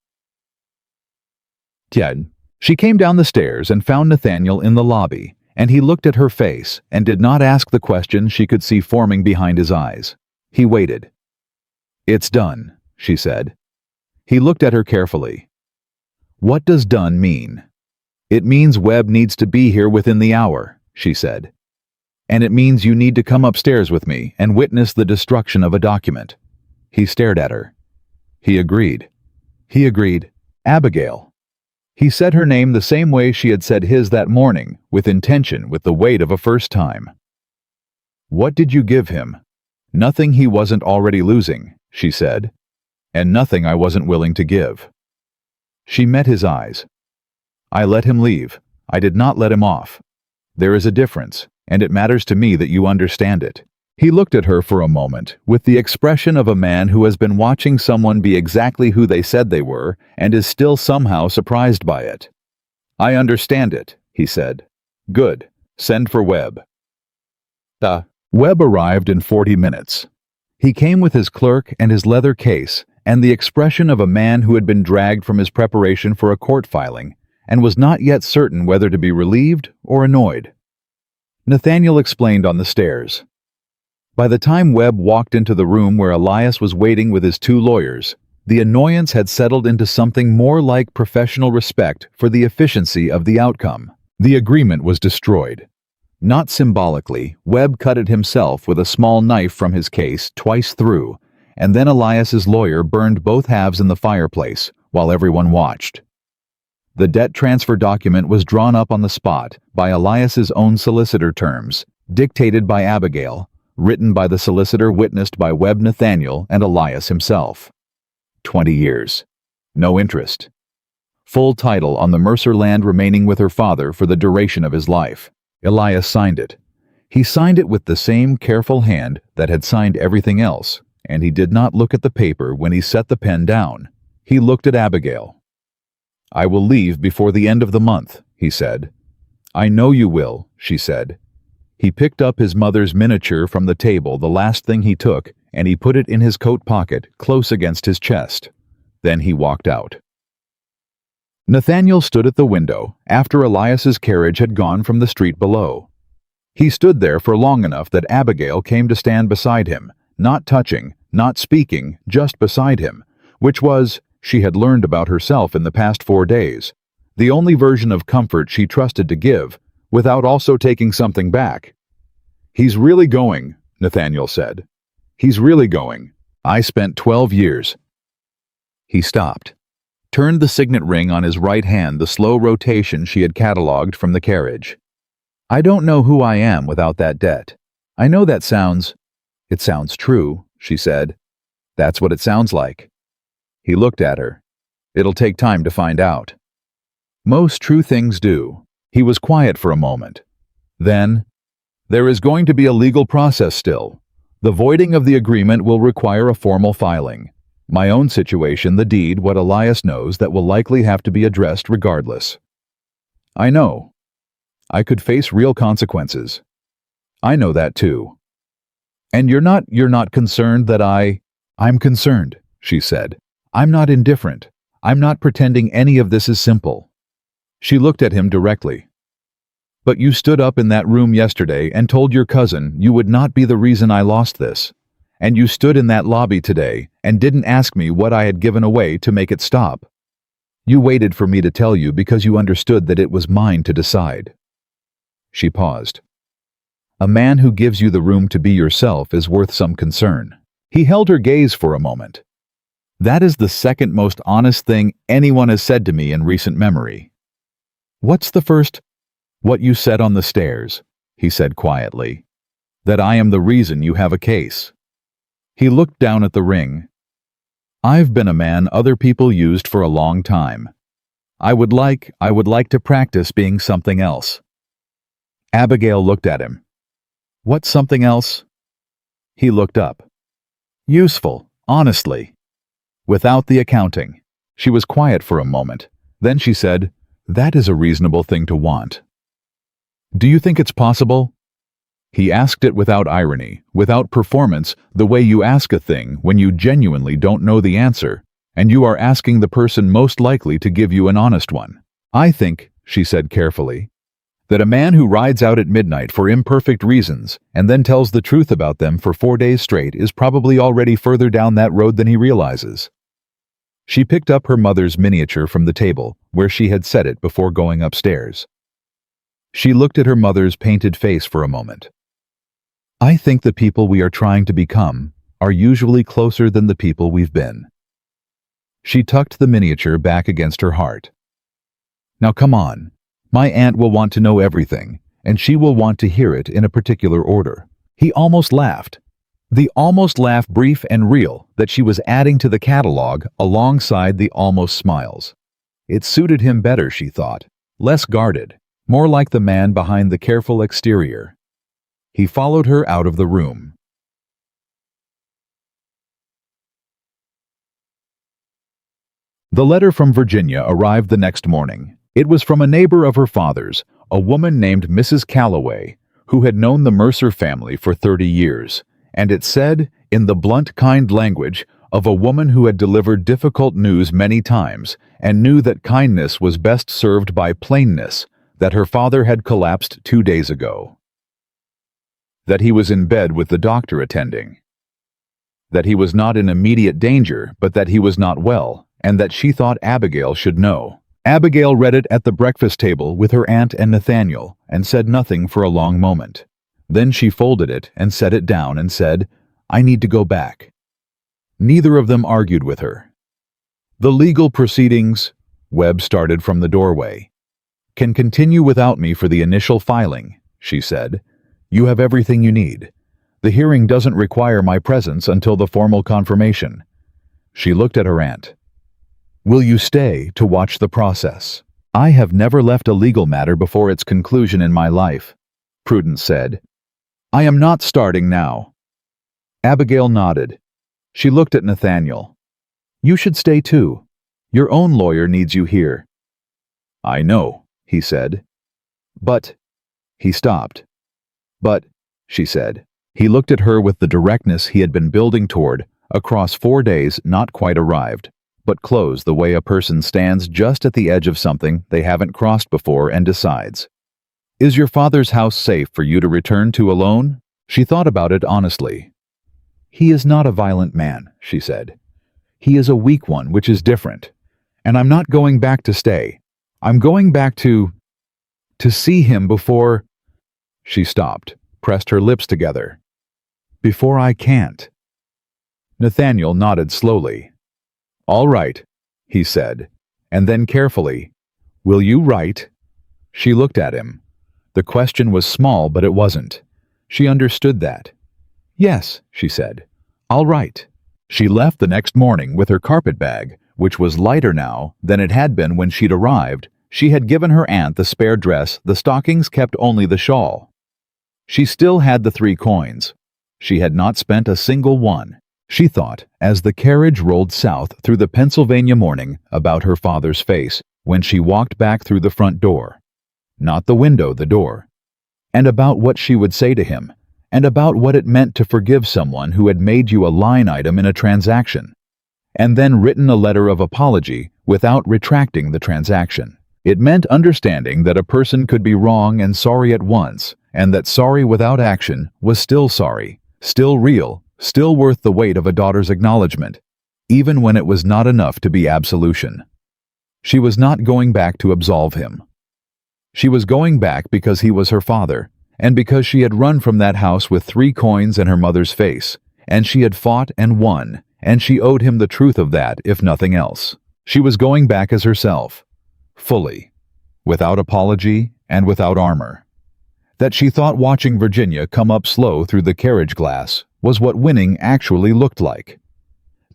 Tied. She came down the stairs and found Nathaniel in the lobby, and he looked at her face and did not ask the question she could see forming behind his eyes. He waited. It's done, she said. He looked at her carefully. What does done mean? It means Webb needs to be here within the hour, she said. And it means you need to come upstairs with me and witness the destruction of a document. He stared at her. He agreed. He agreed. Abigail. He said her name the same way she had said his that morning, with intention, with the weight of a first time. What did you give him? Nothing he wasn't already losing, she said, and nothing I wasn't willing to give. She met his eyes. I let him leave. I did not let him off. There is a difference, and it matters to me that you understand it. He looked at her for a moment, with the expression of a man who has been watching someone be exactly who they said they were, and is still somehow surprised by it. I understand it, he said. Good. Send for Webb. Webb arrived in 40 minutes. He came with his clerk and his leather case, and the expression of a man who had been dragged from his preparation for a court filing, and was not yet certain whether to be relieved or annoyed. Nathaniel explained on the stairs. By the time Webb walked into the room where Elias was waiting with his 2 lawyers, the annoyance had settled into something more like professional respect for the efficiency of the outcome. The agreement was destroyed. Not symbolically, Webb cut it himself with a small knife from his case twice through, and then Elias's lawyer burned both halves in the fireplace while everyone watched. The debt transfer document was drawn up on the spot by Elias's own solicitor terms, dictated by Abigail, written by the solicitor, witnessed by Webb, Nathaniel, and Elias himself. 20 years. No interest. Full title on the Mercer land remaining with her father for the duration of his life. Elias signed it. He signed it with the same careful hand that had signed everything else, and he did not look at the paper when he set the pen down. He looked at Abigail. I will leave before the end of the month, he said. I know you will, she said. He picked up his mother's miniature from the table, the last thing he took, and he put it in his coat pocket, close against his chest. Then he walked out. Nathaniel stood at the window after Elias's carriage had gone from the street below. He stood there for long enough that Abigail came to stand beside him, not touching, not speaking, just beside him, which was, she had learned about herself in the past 4 days, the only version of comfort she trusted to give, without also taking something back. He's really going, Nathaniel said. He's really going. I spent 12 years. He stopped, turned the signet ring on his right hand, the slow rotation she had catalogued from the carriage. I don't know who I am without that debt. I know that sounds... It sounds true, she said. That's what it sounds like. He looked at her. It'll take time to find out. Most true things do. He was quiet for a moment. Then, there is going to be a legal process still. The voiding of the agreement will require a formal filing. My own situation, the deed, what Elias knows, that will likely have to be addressed regardless. I know. I could face real consequences. I know that too. And you're not concerned that I'm concerned, she said. I'm not indifferent. I'm not pretending any of this is simple. She looked at him directly. But you stood up in that room yesterday and told your cousin you would not be the reason I lost this. And you stood in that lobby today and didn't ask me what I had given away to make it stop. You waited for me to tell you because you understood that it was mine to decide. She paused. A man who gives you the room to be yourself is worth some concern. He held her gaze for a moment. That is the second most honest thing anyone has said to me in recent memory. What's the first? What you said on the stairs, he said quietly. That I am the reason you have a case. He looked down at the ring. I've been a man other people used for a long time. I would like to practice being something else. Abigail looked at him. What's something else? He looked up. Useful, honestly. Without the accounting. She was quiet for a moment. Then she said, That is a reasonable thing to want. Do you think it's possible? He asked it without irony, without performance, the way you ask a thing when you genuinely don't know the answer, and you are asking the person most likely to give you an honest one. I think, she said carefully, that a man who rides out at midnight for imperfect reasons and then tells the truth about them for 4 days straight is probably already further down that road than he realizes. She picked up her mother's miniature from the table, where she had set it before going upstairs. She looked at her mother's painted face for a moment. I think the people we are trying to become are usually closer than the people we've been. She tucked the miniature back against her heart. Now come on. My aunt will want to know everything, and she will want to hear it in a particular order. He almost laughed. The almost laugh, brief and real, that she was adding to the catalog alongside the almost smiles. It suited him better, she thought. Less guarded, more like the man behind the careful exterior. He followed her out of the room. The letter from Virginia arrived the next morning. It was from a neighbor of her father's, a woman named Mrs. Calloway, who had known the Mercer family for 30 years, and it said, in the blunt, kind language of a woman who had delivered difficult news many times and knew that kindness was best served by plainness, that her father had collapsed 2 days ago, that he was in bed with the doctor attending, that he was not in immediate danger but that he was not well, and that she thought Abigail should know. Abigail read it at the breakfast table with her aunt and Nathaniel and said nothing for a long moment. Then she folded it and set it down and said, "I need to go back." Neither of them argued with her. "The legal proceedings," Webb started from the doorway, "can continue without me for the initial filing," she said. "You have everything you need. The hearing doesn't require my presence until the formal confirmation." She looked at her aunt. "Will you stay to watch the process?" "I have never left a legal matter before its conclusion in my life," Prudence said. "I am not starting now." Abigail nodded. She looked at Nathaniel. "You should stay too. Your own lawyer needs you here." "I know," he said. "But—" He stopped. "But," she said. He looked at her with the directness he had been building toward, across 4 days not quite arrived, but close the way a person stands just at the edge of something they haven't crossed before and decides. "Is your father's house safe for you to return to alone?" She thought about it honestly. "He is not a violent man," she said. "He is a weak one, which is different. And I'm not going back to stay. I'm going back to see him before—" She stopped, pressed her lips together. "Before I can't." Nathaniel nodded slowly. "All right," he said, and then carefully, "Will you write?" She looked at him. The question was small, but it wasn't. She understood that. "Yes," she said. "I'll write." She left the next morning with her carpet bag, which was lighter now than it had been when she'd arrived. She had given her aunt the spare dress, the stockings kept only the shawl. She still had the 3 coins. She had not spent a single one, she thought, as the carriage rolled south through the Pennsylvania morning, about her father's face when she walked back through the front door. Not the window, the door. And about what she would say to him, and about what it meant to forgive someone who had made you a line item in a transaction, and then written a letter of apology without retracting the transaction. It meant understanding that a person could be wrong and sorry at once, and that sorry without action was still sorry, still real, still worth the weight of a daughter's acknowledgement, even when it was not enough to be absolution. She was not going back to absolve him. She was going back because he was her father, and because she had run from that house with 3 coins and her mother's face, and she had fought and won, and she owed him the truth of that, if nothing else. She was going back as herself, fully, without apology and without armor. That she thought watching Virginia come up slow through the carriage glass was what winning actually looked like.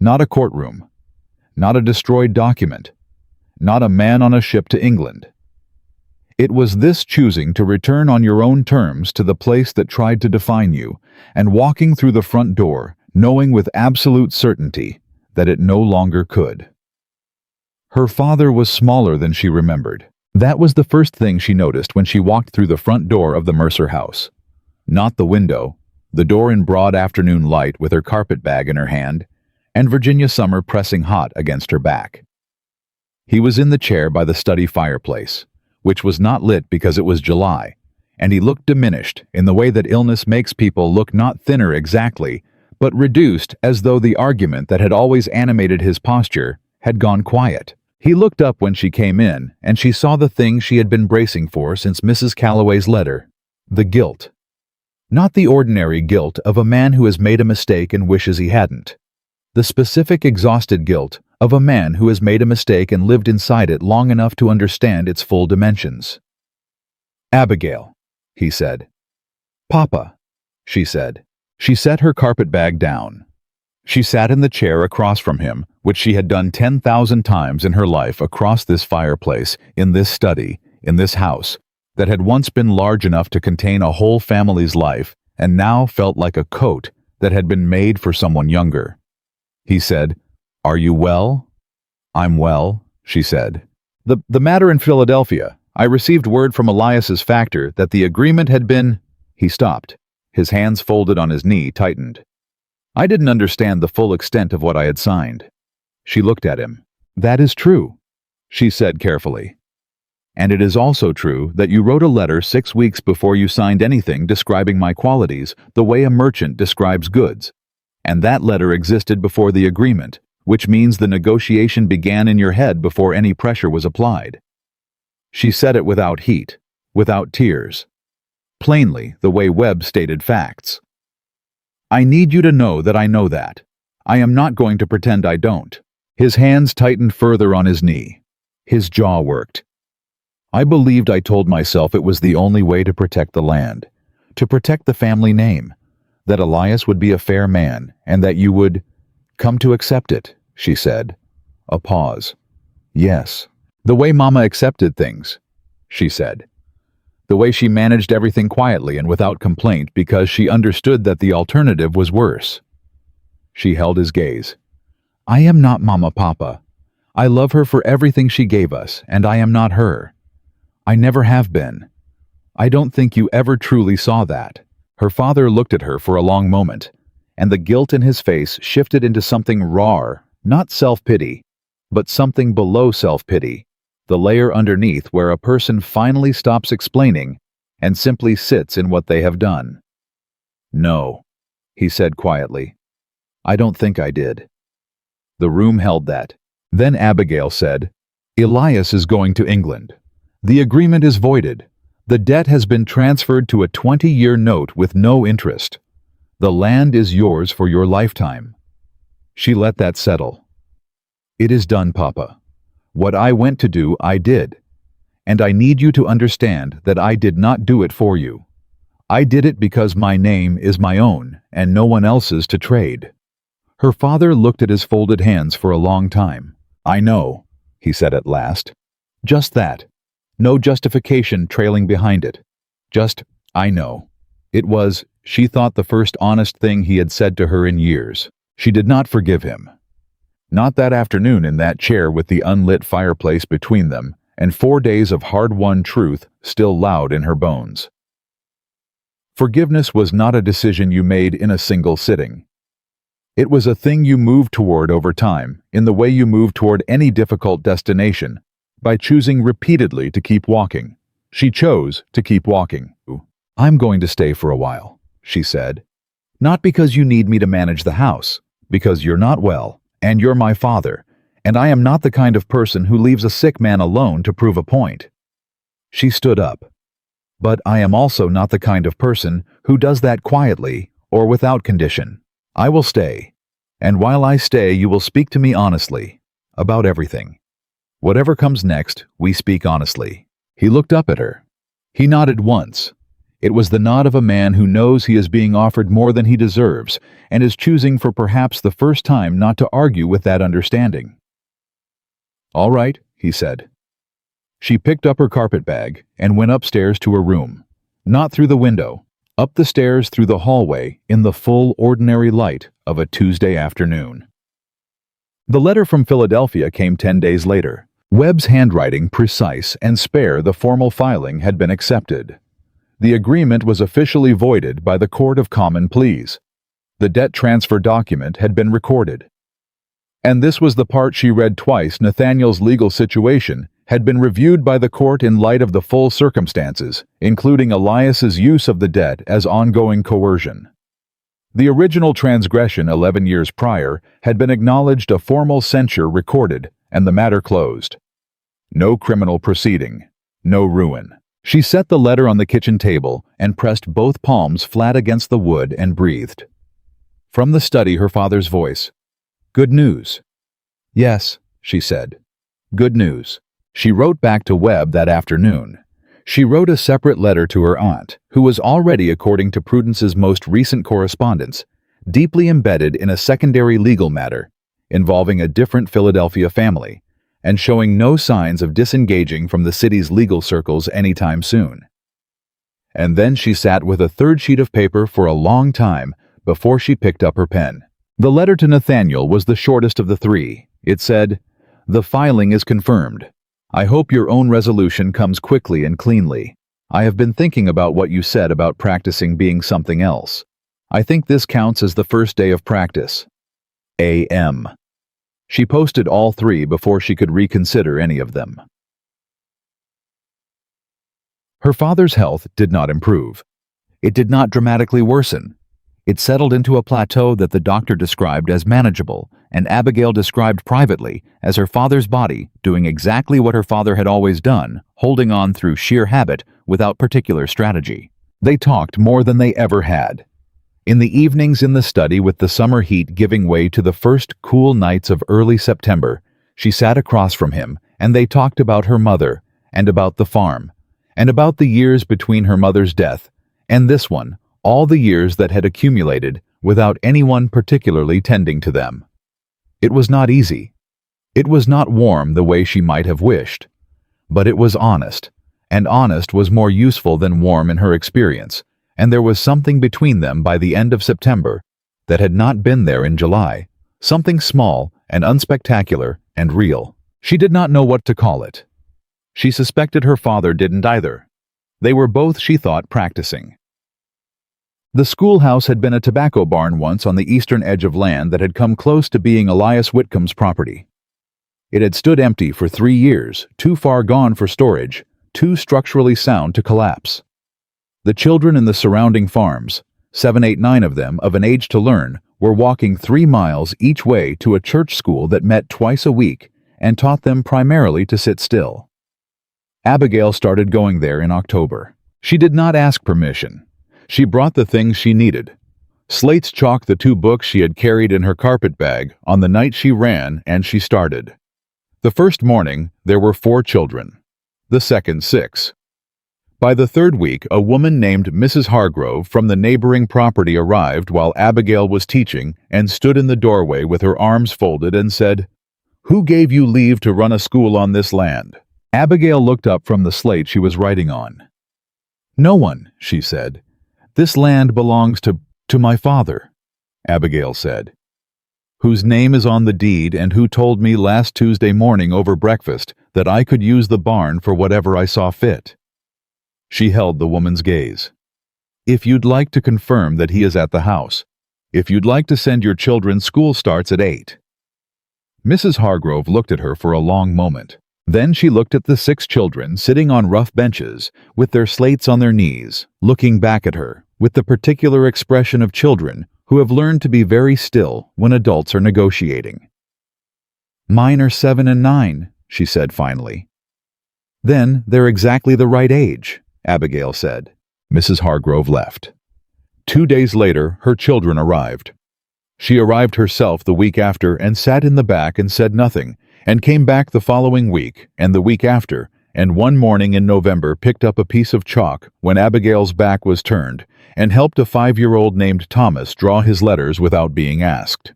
Not a courtroom, not a destroyed document, not a man on a ship to England. It was this choosing to return on your own terms to the place that tried to define you, and walking through the front door, knowing with absolute certainty that it no longer could. Her father was smaller than she remembered. That was the first thing she noticed when she walked through the front door of the Mercer house. Not the window, the door in broad afternoon light with her carpet bag in her hand, and Virginia Summer pressing hot against her back. He was in the chair by the study fireplace, which was not lit because it was July, and he looked diminished in the way that illness makes people look, not thinner exactly, but reduced, as though the argument that had always animated his posture had gone quiet. He looked up when she came in, and she saw the thing she had been bracing for since Mrs. Calloway's letter: the guilt. Not the ordinary guilt of a man who has made a mistake and wishes he hadn't. The specific, exhausted guilt of a man who has made a mistake and lived inside it long enough to understand its full dimensions. "Abigail," he said. "Papa," she said. She set her carpet bag down. She sat in the chair across from him, which she had done 10,000 times in her life across this fireplace, in this study, in this house, that had once been large enough to contain a whole family's life, and now felt like a coat that had been made for someone younger. He said, "Are you well?" "I'm well," she said. The matter in Philadelphia. I received word from Elias's factor that the agreement had been—" He stopped. His hands folded on his knee tightened. I didn't understand the full extent of what I had signed. She looked at him. "That is true," she said carefully. "And it is also true that you wrote a letter 6 weeks before you signed anything describing my qualities the way a merchant describes goods. And that letter existed before the agreement, which means the negotiation began in your head before any pressure was applied." She said it without heat, without tears. Plainly, the way Webb stated facts. "I need you to know that I know that. I am not going to pretend I don't." His hands tightened further on his knee. His jaw worked. "I believed I told myself it was the only way to protect the land, to protect the family name, that Elias would be a fair man, and that you would come to accept it," she said. A pause. "Yes. The way Mama accepted things," she said. "The way she managed everything quietly and without complaint because she understood that the alternative was worse." She held his gaze. "I am not Mama, Papa. I love her for everything she gave us, and I am not her. I never have been. I don't think you ever truly saw that." Her father looked at her for a long moment, and the guilt in his face shifted into something raw, not self-pity, but something below self-pity, the layer underneath where a person finally stops explaining and simply sits in what they have done. "No," he said quietly. "I don't think I did." The room held that. Then Abigail said, "Elias is going to England. The agreement is voided. The debt has been transferred to a 20-year note with no interest. The land is yours for your lifetime." She let that settle. "It is done, Papa. What I went to do, I did. And I need you to understand that I did not do it for you. I did it because my name is my own and no one else's to trade." Her father looked at his folded hands for a long time. "I know," he said at last. Just that. No justification trailing behind it. Just, "I know." It was, she thought, the first honest thing he had said to her in years. She did not forgive him. Not that afternoon in that chair with the unlit fireplace between them, and 4 days of hard-won truth still loud in her bones. Forgiveness was not a decision you made in a single sitting. It was a thing you moved toward over time, in the way you move toward any difficult destination, by choosing repeatedly to keep walking. She chose to keep walking. "I'm going to stay for a while," she said. "Not because you need me to manage the house, because you're not well, and you're my father, and I am not the kind of person who leaves a sick man alone to prove a point." She stood up. "But I am also not the kind of person who does that quietly or without condition. I will stay, and while I stay you will speak to me honestly, about everything. Whatever comes next, we speak honestly." He looked up at her. He nodded once. It was the nod of a man who knows he is being offered more than he deserves and is choosing for perhaps the first time not to argue with that understanding. "All right," he said. She picked up her carpet bag and went upstairs to her room. Not through the window, up the stairs through the hallway in the full ordinary light of a Tuesday afternoon. The letter from Philadelphia came 10 days later. Webb's handwriting precise and spare, the formal filing had been accepted. The agreement was officially voided by the Court of Common Pleas. The debt transfer document had been recorded. And this was the part she read twice. Nathaniel's legal situation had been reviewed by the court in light of the full circumstances, including Elias's use of the debt as ongoing coercion. The original transgression 11 years prior had been acknowledged, a formal censure recorded, and the matter closed. No criminal proceeding, no ruin. She set the letter on the kitchen table and pressed both palms flat against the wood and breathed. From the study, her father's voice. "Good news." Yes, she said. Good news. She wrote back to Webb that afternoon. She wrote a separate letter to her aunt, who was already, according to Prudence's most recent correspondence, deeply embedded in a secondary legal matter involving a different Philadelphia family, and showing no signs of disengaging from the city's legal circles anytime soon. And then she sat with a third sheet of paper for a long time before she picked up her pen. The letter to Nathaniel was the shortest of the three. It said, "The filing is confirmed. I hope your own resolution comes quickly and cleanly. I have been thinking about what you said about practicing being something else. I think this counts as the first day of practice. A.M." She posted all three before she could reconsider any of them. Her father's health did not improve. It did not dramatically worsen. It settled into a plateau that the doctor described as manageable, and Abigail described privately as her father's body doing exactly what her father had always done, holding on through sheer habit without particular strategy. They talked more than they ever had. In the evenings in the study, with the summer heat giving way to the first cool nights of early September, she sat across from him, and they talked about her mother, and about the farm, and about the years between her mother's death and this one, all the years that had accumulated without anyone particularly tending to them. It was not easy. It was not warm the way she might have wished. But it was honest, and honest was more useful than warm in her experience, and there was something between them by the end of September that had not been there in July, something small and unspectacular and real. She did not know what to call it. She suspected her father didn't either. They were both, she thought, practicing. The schoolhouse had been a tobacco barn once on the eastern edge of land that had come close to being Elias Whitcomb's property. It had stood empty for 3 years, too far gone for storage, too structurally sound to collapse. The children in the surrounding farms, 7, 8, 9 of them, of an age to learn, were walking 3 miles each way to a church school that met twice a week and taught them primarily to sit still. Abigail started going there in October. She did not ask permission. She brought the things she needed. Slates, chalk, the 2 books she had carried in her carpet bag on the night she ran, and she started. The first morning, there were 4 children. The second, 6. By the 3rd week, a woman named Mrs. Hargrove from the neighboring property arrived while Abigail was teaching and stood in the doorway with her arms folded and said, "Who gave you leave to run a school on this land?" Abigail looked up from the slate she was writing on. "No one," she said. "This land belongs to my father," Abigail said, "whose name is on the deed and who told me last Tuesday morning over breakfast that I could use the barn for whatever I saw fit." She held the woman's gaze. "If you'd like to confirm that he is at the house, if you'd like to send your children, school starts at 8. Mrs. Hargrove looked at her for a long moment. Then she looked at the 6 children sitting on rough benches, with their slates on their knees, looking back at her, with the particular expression of children who have learned to be very still when adults are negotiating. "Mine are 7 and 9, she said finally. "Then they're exactly the right age," Abigail said. Mrs. Hargrove left. 2 days later, her children arrived. She arrived herself the week after and sat in the back and said nothing, and came back the following week and the week after, and one morning in November picked up a piece of chalk when Abigail's back was turned and helped a 5-year-old named Thomas draw his letters without being asked.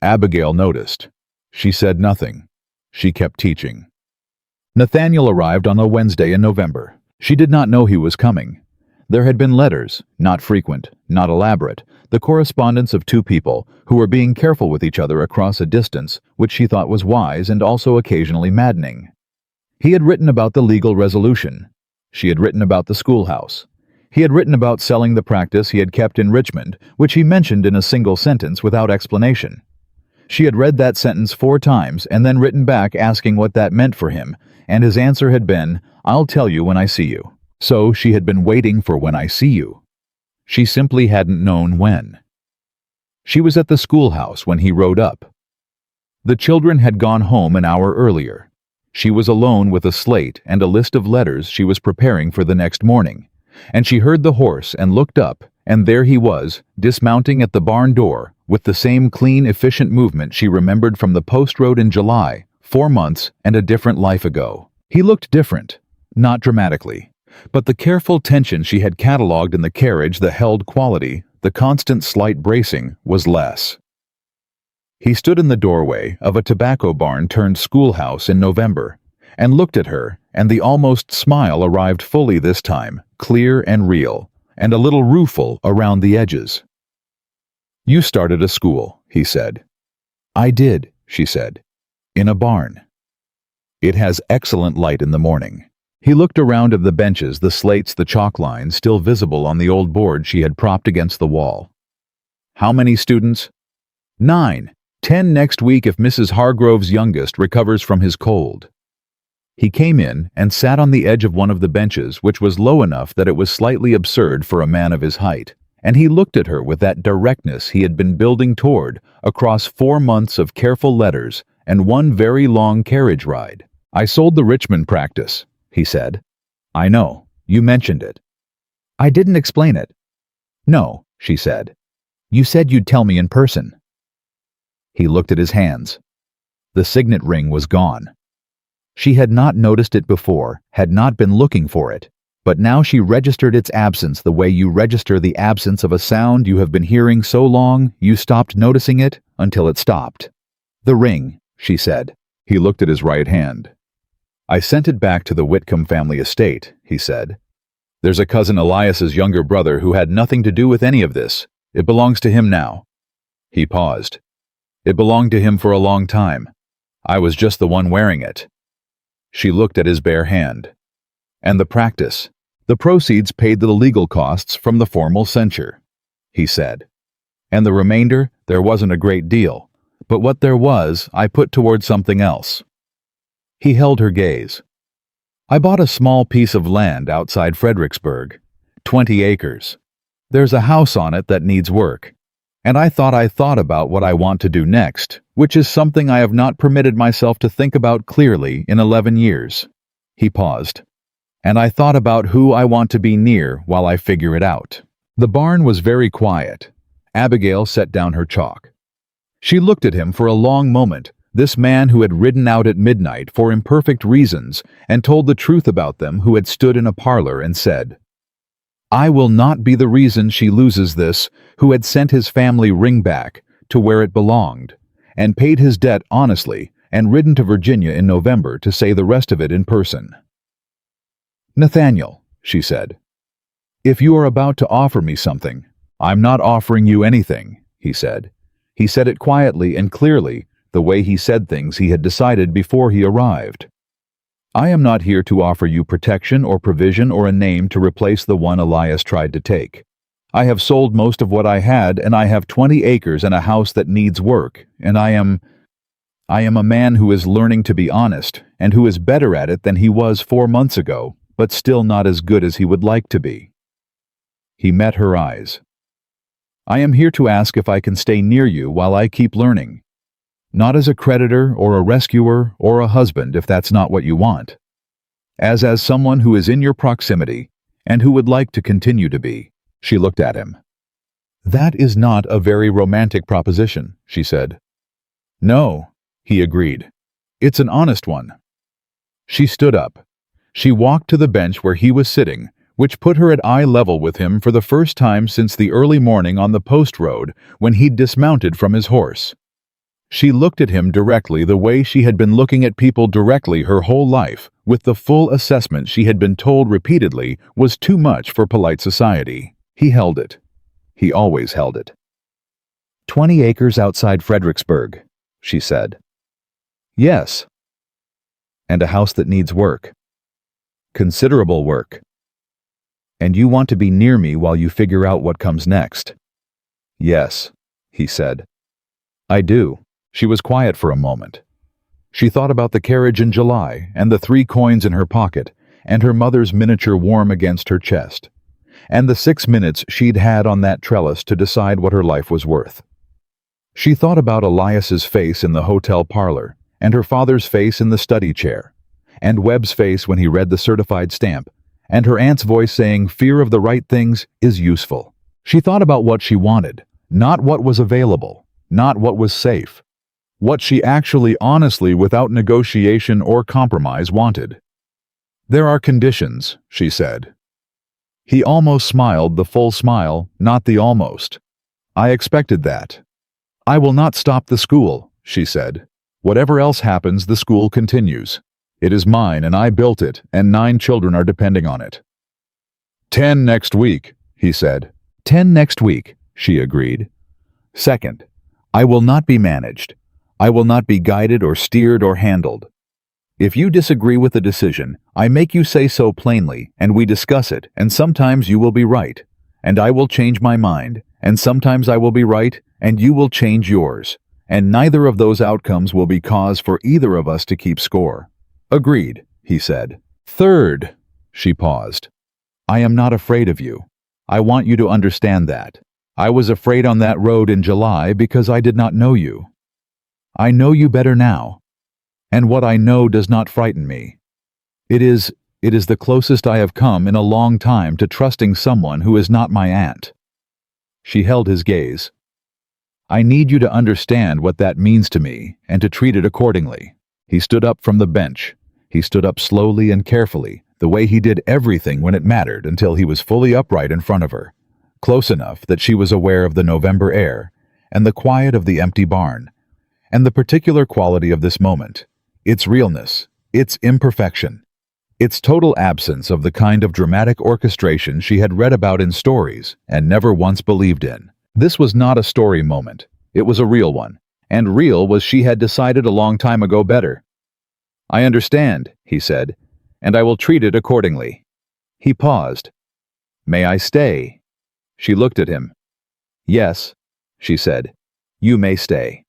Abigail noticed. She said nothing. She kept teaching. Nathaniel arrived on a Wednesday in November. She did not know he was coming. There had been letters, not frequent, not elaborate, the correspondence of 2 people who were being careful with each other across a distance, which she thought was wise and also occasionally maddening. He had written about the legal resolution. She had written about the schoolhouse. He had written about selling the practice he had kept in Richmond, which he mentioned in a single sentence without explanation. She had read that sentence 4 times and then written back asking what that meant for him, and his answer had been, "I'll tell you when I see you." So she had been waiting for "when I see you." She simply hadn't known when. She was at the schoolhouse when he rode up. The children had gone home an hour earlier. She was alone with a slate and a list of letters she was preparing for the next morning, and she heard the horse and looked up and there he was, dismounting at the barn door, with the same clean, efficient movement she remembered from the post road in July, 4 months and a different life ago. He looked different, not dramatically, but the careful tension she had catalogued in the carriage, the held quality, the constant slight bracing, was less. He stood in the doorway of a tobacco barn turned schoolhouse in November, and looked at her, and the almost smile arrived fully this time, clear and real, and a little rueful around the edges. "You started a school," he said. "I did," she said. "In a barn. It has excellent light in the morning." He looked around at the benches, the slates, the chalk lines, still visible on the old board she had propped against the wall. "How many students?" 9. 10 next week if Mrs. Hargrove's youngest recovers from his cold." He came in and sat on the edge of one of the benches, which was low enough that it was slightly absurd for a man of his height, and he looked at her with that directness he had been building toward across 4 months of careful letters and one very long carriage ride. "I sold the Richmond practice," he said. "I know. You mentioned it." "I didn't explain it." "No," she said. "You said you'd tell me in person." He looked at his hands. The signet ring was gone. She had not noticed it before, had not been looking for it, but now she registered its absence the way you register the absence of a sound you have been hearing so long you stopped noticing it until it stopped. "The ring," she said. He looked at his right hand. "I sent it back to the Whitcomb family estate," he said. "There's a cousin Elias's younger brother who had nothing to do with any of this. It belongs to him now." He paused. "It belonged to him for a long time. I was just the one wearing it." She looked at his bare hand. "And the practice. The proceeds paid the legal costs from the formal censure," he said. "And the remainder, there wasn't a great deal, but what there was, I put toward something else." He held her gaze. "I bought a small piece of land outside Fredericksburg, 20 acres. There's a house on it that needs work. And I thought about what I want to do next, which is something I have not permitted myself to think about clearly in 11 years. He paused. "And I thought about who I want to be near while I figure it out." The barn was very quiet. Abigail set down her chalk. She looked at him for a long moment, this man who had ridden out at midnight for imperfect reasons and told the truth about them, who had stood in a parlor and said, "I will not be the reason she loses this," who had sent his family ring back to where it belonged, and paid his debt honestly, and ridden to Virginia in November to say the rest of it in person. "Nathaniel," she said, "if you are about to offer me something—" "I'm not offering you anything," he said. He said it quietly and clearly, the way he said things he had decided before he arrived. "I am not here to offer you protection or provision or a name to replace the one Elias tried to take. I have sold most of what I had, and I have 20 acres and a house that needs work, and I am a man who is learning to be honest, and who is better at it than he was 4 months ago, but still not as good as he would like to be." He met her eyes. "I am here to ask if I can stay near you while I keep learning. Not as a creditor or a rescuer or a husband if that's not what you want. As someone who is in your proximity and who would like to continue to be." She looked at him. "That is not a very romantic proposition," she said. "No," he agreed. "It's an honest one." She stood up. She walked to the bench where he was sitting, which put her at eye level with him for the first time since the early morning on the post road when he'd dismounted from his horse. She looked at him directly the way she had been looking at people directly her whole life, with the full assessment she had been told repeatedly was too much for polite society. He held it. He always held it. 20 acres outside Fredericksburg," she said. "Yes." "And a house that needs work. Considerable work. And you want to be near me while you figure out what comes next." "Yes," he said. "I do." She was quiet for a moment. She thought about the carriage in July, and the 3 coins in her pocket, and her mother's miniature warm against her chest, and the 6 minutes she'd had on that trellis to decide what her life was worth. She thought about Elias's face in the hotel parlor, and her father's face in the study chair, and Webb's face when he read the certified stamp, and her aunt's voice saying, "Fear of the right things is useful." She thought about what she wanted, not what was available, not what was safe. What she actually honestly, without negotiation or compromise, wanted. "There are conditions," she said. He almost smiled, the full smile, not the almost. "I expected that." "I will not stop the school," she said. "Whatever else happens, the school continues. It is mine and I built it, and 9 children are depending on it." 10 next week, he said. 10 next week, she agreed. "Second, I will not be managed. I will not be guided or steered or handled. If you disagree with the decision, I make you say so plainly, and we discuss it, and sometimes you will be right, and I will change my mind, and sometimes I will be right, and you will change yours, and neither of those outcomes will be cause for either of us to keep score." "Agreed," he said. "Third," she paused. "I am not afraid of you. I want you to understand that. I was afraid on that road in July because I did not know you. I know you better now, and what I know does not frighten me. It is the closest I have come in a long time to trusting someone who is not my aunt." She held his gaze. "I need you to understand what that means to me and to treat it accordingly." He stood up from the bench. He stood up slowly and carefully, the way he did everything when it mattered, until he was fully upright in front of her, close enough that she was aware of the November air and the quiet of the empty barn, and the particular quality of this moment, its realness, its imperfection, its total absence of the kind of dramatic orchestration she had read about in stories and never once believed in. This was not a story moment. It was a real one, and real was she had decided a long time ago better. "I understand," he said, "and I will treat it accordingly." He paused. "May I stay?" She looked at him. "Yes," she said, "you may stay."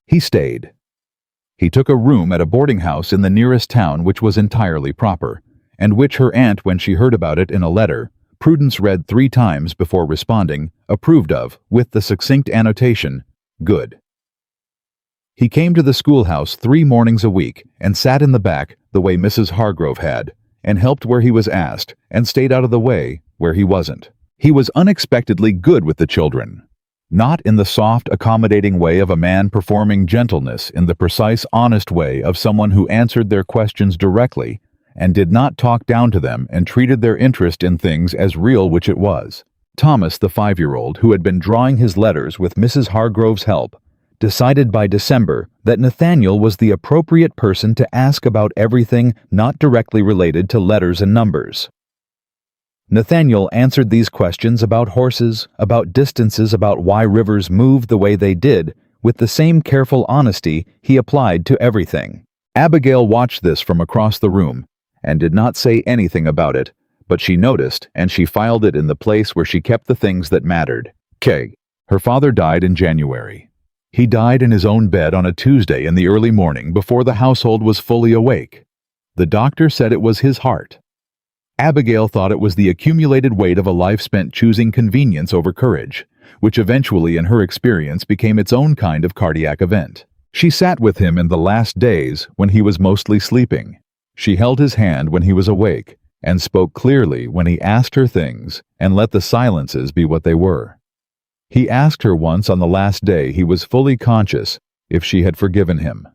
He stayed. He took a room at a boarding house in the nearest town, which was entirely proper, and which her aunt, when she heard about it in a letter, Prudence read 3 times before responding, approved of, with the succinct annotation, "Good." He came to the schoolhouse 3 mornings a week and sat in the back the way Mrs. Hargrove had, and helped where he was asked, and stayed out of the way where he wasn't. He was unexpectedly good with the children. Not in the soft, accommodating way of a man performing gentleness, in the precise, honest way of someone who answered their questions directly and did not talk down to them and treated their interest in things as real, which it was. Thomas, the 5-year-old, who had been drawing his letters with Mrs. Hargrove's help, decided by December that Nathaniel was the appropriate person to ask about everything not directly related to letters and numbers. Nathaniel answered these questions about horses, about distances, about why rivers moved the way they did, with the same careful honesty he applied to everything. Abigail watched this from across the room and did not say anything about it, but she noticed, and she filed it in the place where she kept the things that mattered. Her father died in January. He died in his own bed on a Tuesday in the early morning before the household was fully awake. The doctor said it was his heart. Abigail thought it was the accumulated weight of a life spent choosing convenience over courage, which eventually, in her experience, became its own kind of cardiac event. She sat with him in the last days when he was mostly sleeping. She held his hand when he was awake, and spoke clearly when he asked her things, and let the silences be what they were. He asked her once on the last day he was fully conscious if she had forgiven him.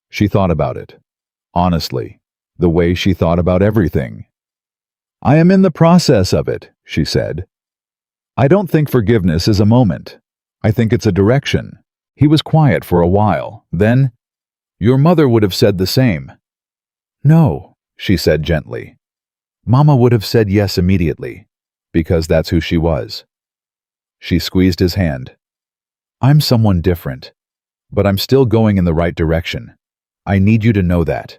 She thought about it, honestly, the way she thought about everything. "I am in the process of it," she said. "I don't think forgiveness is a moment. I think it's a direction." He was quiet for a while. Then, "Your mother would have said the same." "No," she said gently. "Mama would have said yes immediately, because that's who she was." She squeezed his hand. "I'm someone different, but I'm still going in the right direction. I need you to know that."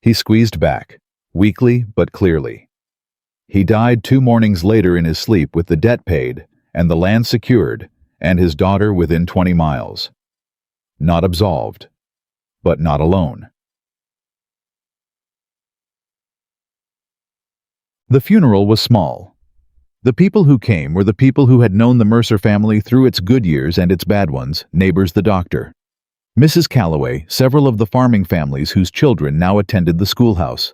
He squeezed back, weakly but clearly. He died 2 mornings later in his sleep with the debt paid and the land secured and his daughter within 20 miles. Not absolved, but not alone. The funeral was small. The people who came were the people who had known the Mercer family through its good years and its bad ones, neighbors, the doctor, Mrs. Calloway, several of the farming families whose children now attended the schoolhouse.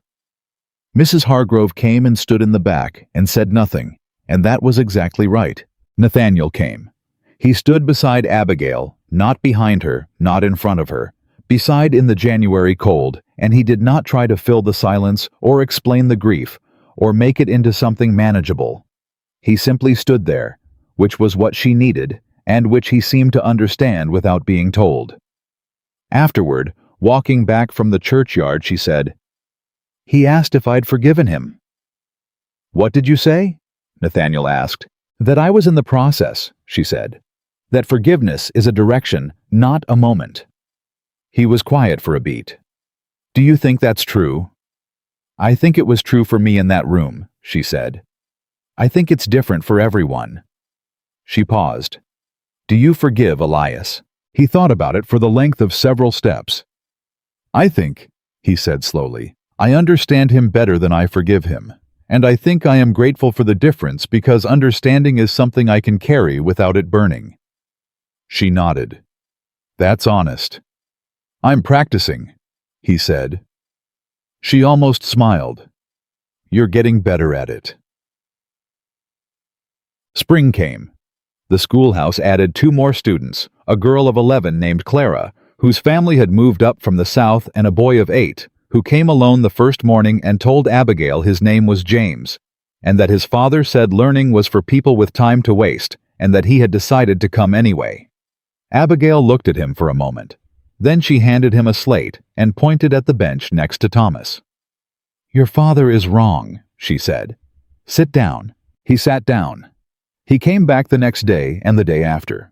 Mrs. Hargrove came and stood in the back and said nothing, and that was exactly right. Nathaniel came. He stood beside Abigail, not behind her, not in front of her, beside in the January cold, and he did not try to fill the silence or explain the grief or make it into something manageable. He simply stood there, which was what she needed and which he seemed to understand without being told. Afterward, walking back from the churchyard, she said, "He asked if I'd forgiven him." "What did you say?" Nathaniel asked. "That I was in the process," she said. "That forgiveness is a direction, not a moment." He was quiet for a beat. "Do you think that's true?" "I think it was true for me in that room," she said. "I think it's different for everyone." She paused. "Do you forgive Elias?" He thought about it for the length of several steps. "I think," he said slowly, "I understand him better than I forgive him. And I think I am grateful for the difference because understanding is something I can carry without it burning." She nodded. "That's honest." "I'm practicing," he said. She almost smiled. "You're getting better at it." Spring came. The schoolhouse added 2 more students, a girl of 11 named Clara, whose family had moved up from the south, and a boy of 8, who came alone the first morning and told Abigail his name was James, and that his father said learning was for people with time to waste, and that he had decided to come anyway. Abigail looked at him for a moment. Then she handed him a slate and pointed at the bench next to Thomas. "Your father is wrong," she said. "Sit down." He sat down. He came back the next day and the day after.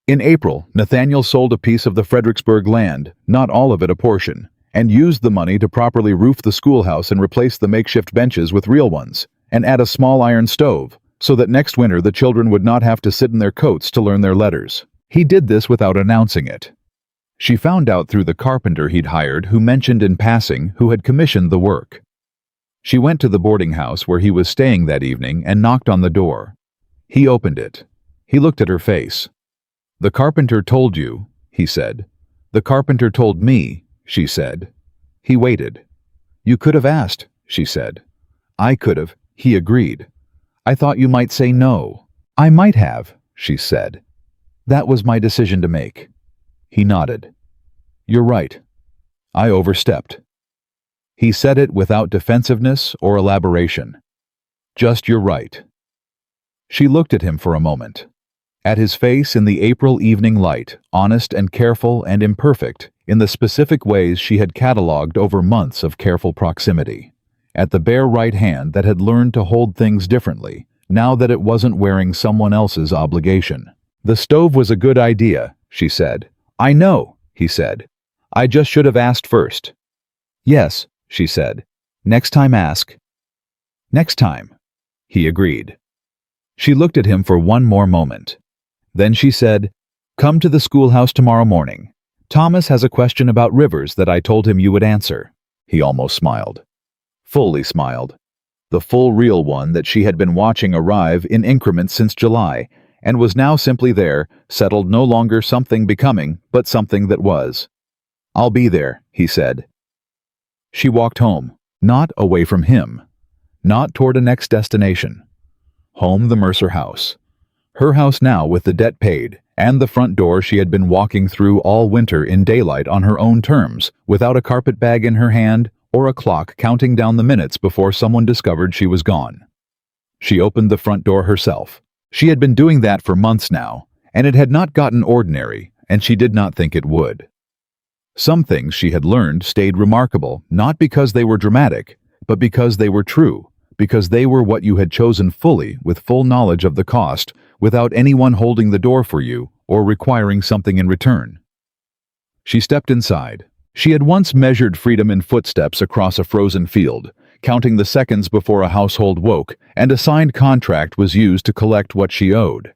In April, Nathaniel sold a piece of the Fredericksburg land, not all of it, a portion, and used the money to properly roof the schoolhouse and replace the makeshift benches with real ones, and add a small iron stove, so that next winter the children would not have to sit in their coats to learn their letters. He did this without announcing it. She found out through the carpenter he'd hired, who mentioned in passing who had commissioned the work. She went to the boarding house where he was staying that evening and knocked on the door. He opened it. He looked at her face. "The carpenter told you," he said. "The carpenter told me," she said. He waited. "You could have asked," she said. "I could have," he agreed. "I thought you might say no." "I might have," she said. "That was my decision to make." He nodded. "You're right. I overstepped." He said it without defensiveness or elaboration. "Just you're right." She looked at him for a moment. At his face in the April evening light, honest and careful and imperfect, in the specific ways she had catalogued over months of careful proximity. At the bare right hand that had learned to hold things differently, now that it wasn't wearing someone else's obligation. "The stove was a good idea," she said. "I know," he said. "I just should have asked first." "Yes," she said. "Next time ask." "Next time," he agreed. She looked at him for one more moment. Then she said, "Come to the schoolhouse tomorrow morning. Thomas has a question about rivers that I told him you would answer." He almost smiled. Fully smiled. The full real one that she had been watching arrive in increments since July, and was now simply there, settled, no longer something becoming, but something that was. "I'll be there," he said. She walked home, not away from him, not toward a next destination. Home, the Mercer house. Her house now, with the debt paid, and the front door she had been walking through all winter in daylight on her own terms, without a carpet bag in her hand or a clock counting down the minutes before someone discovered she was gone. She opened the front door herself. She had been doing that for months now, and it had not gotten ordinary, and she did not think it would. Some things she had learned stayed remarkable, not because they were dramatic, but because they were true, because they were what you had chosen fully, with full knowledge of the cost, without anyone holding the door for you or requiring something in return. She stepped inside. She had once measured freedom in footsteps across a frozen field, counting the seconds before a household woke, and a signed contract was used to collect what she owed.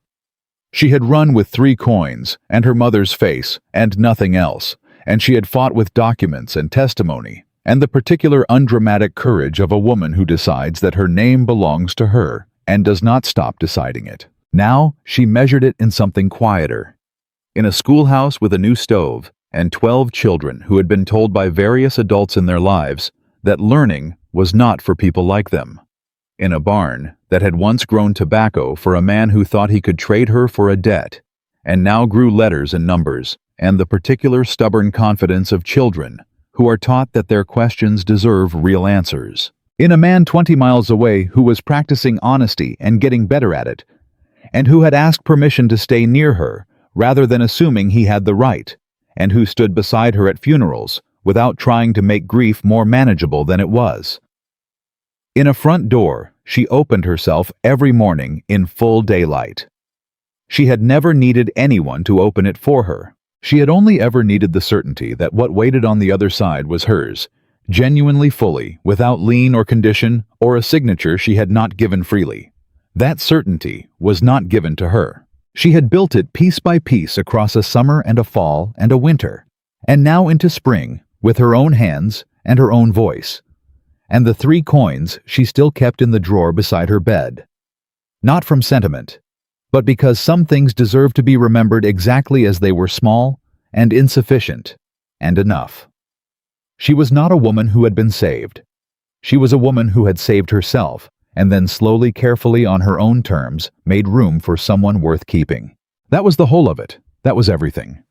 She had run with 3 coins, and her mother's face, and nothing else, and she had fought with documents and testimony, and the particular undramatic courage of a woman who decides that her name belongs to her, and does not stop deciding it. Now she measured it in something quieter. In a schoolhouse with a new stove, and 12 children who had been told by various adults in their lives that learning was not for people like them. In a barn that had once grown tobacco for a man who thought he could trade her for a debt, and now grew letters and numbers, and the particular stubborn confidence of children who are taught that their questions deserve real answers. In a man 20 miles away who was practicing honesty and getting better at it, and who had asked permission to stay near her rather than assuming he had the right, and who stood beside her at funerals without trying to make grief more manageable than it was. In a front door, she opened herself every morning in full daylight. She had never needed anyone to open it for her. She had only ever needed the certainty that what waited on the other side was hers, genuinely fully, without lien or condition or a signature she had not given freely. That certainty was not given to her. She had built it piece by piece across a summer and a fall and a winter, and now into spring, with her own hands and her own voice. And the 3 coins she still kept in the drawer beside her bed. Not from sentiment, but because some things deserve to be remembered exactly as they were, small and insufficient and enough. She was not a woman who had been saved. She was a woman who had saved herself, and then slowly, carefully, on her own terms, made room for someone worth keeping. That was the whole of it. That was everything.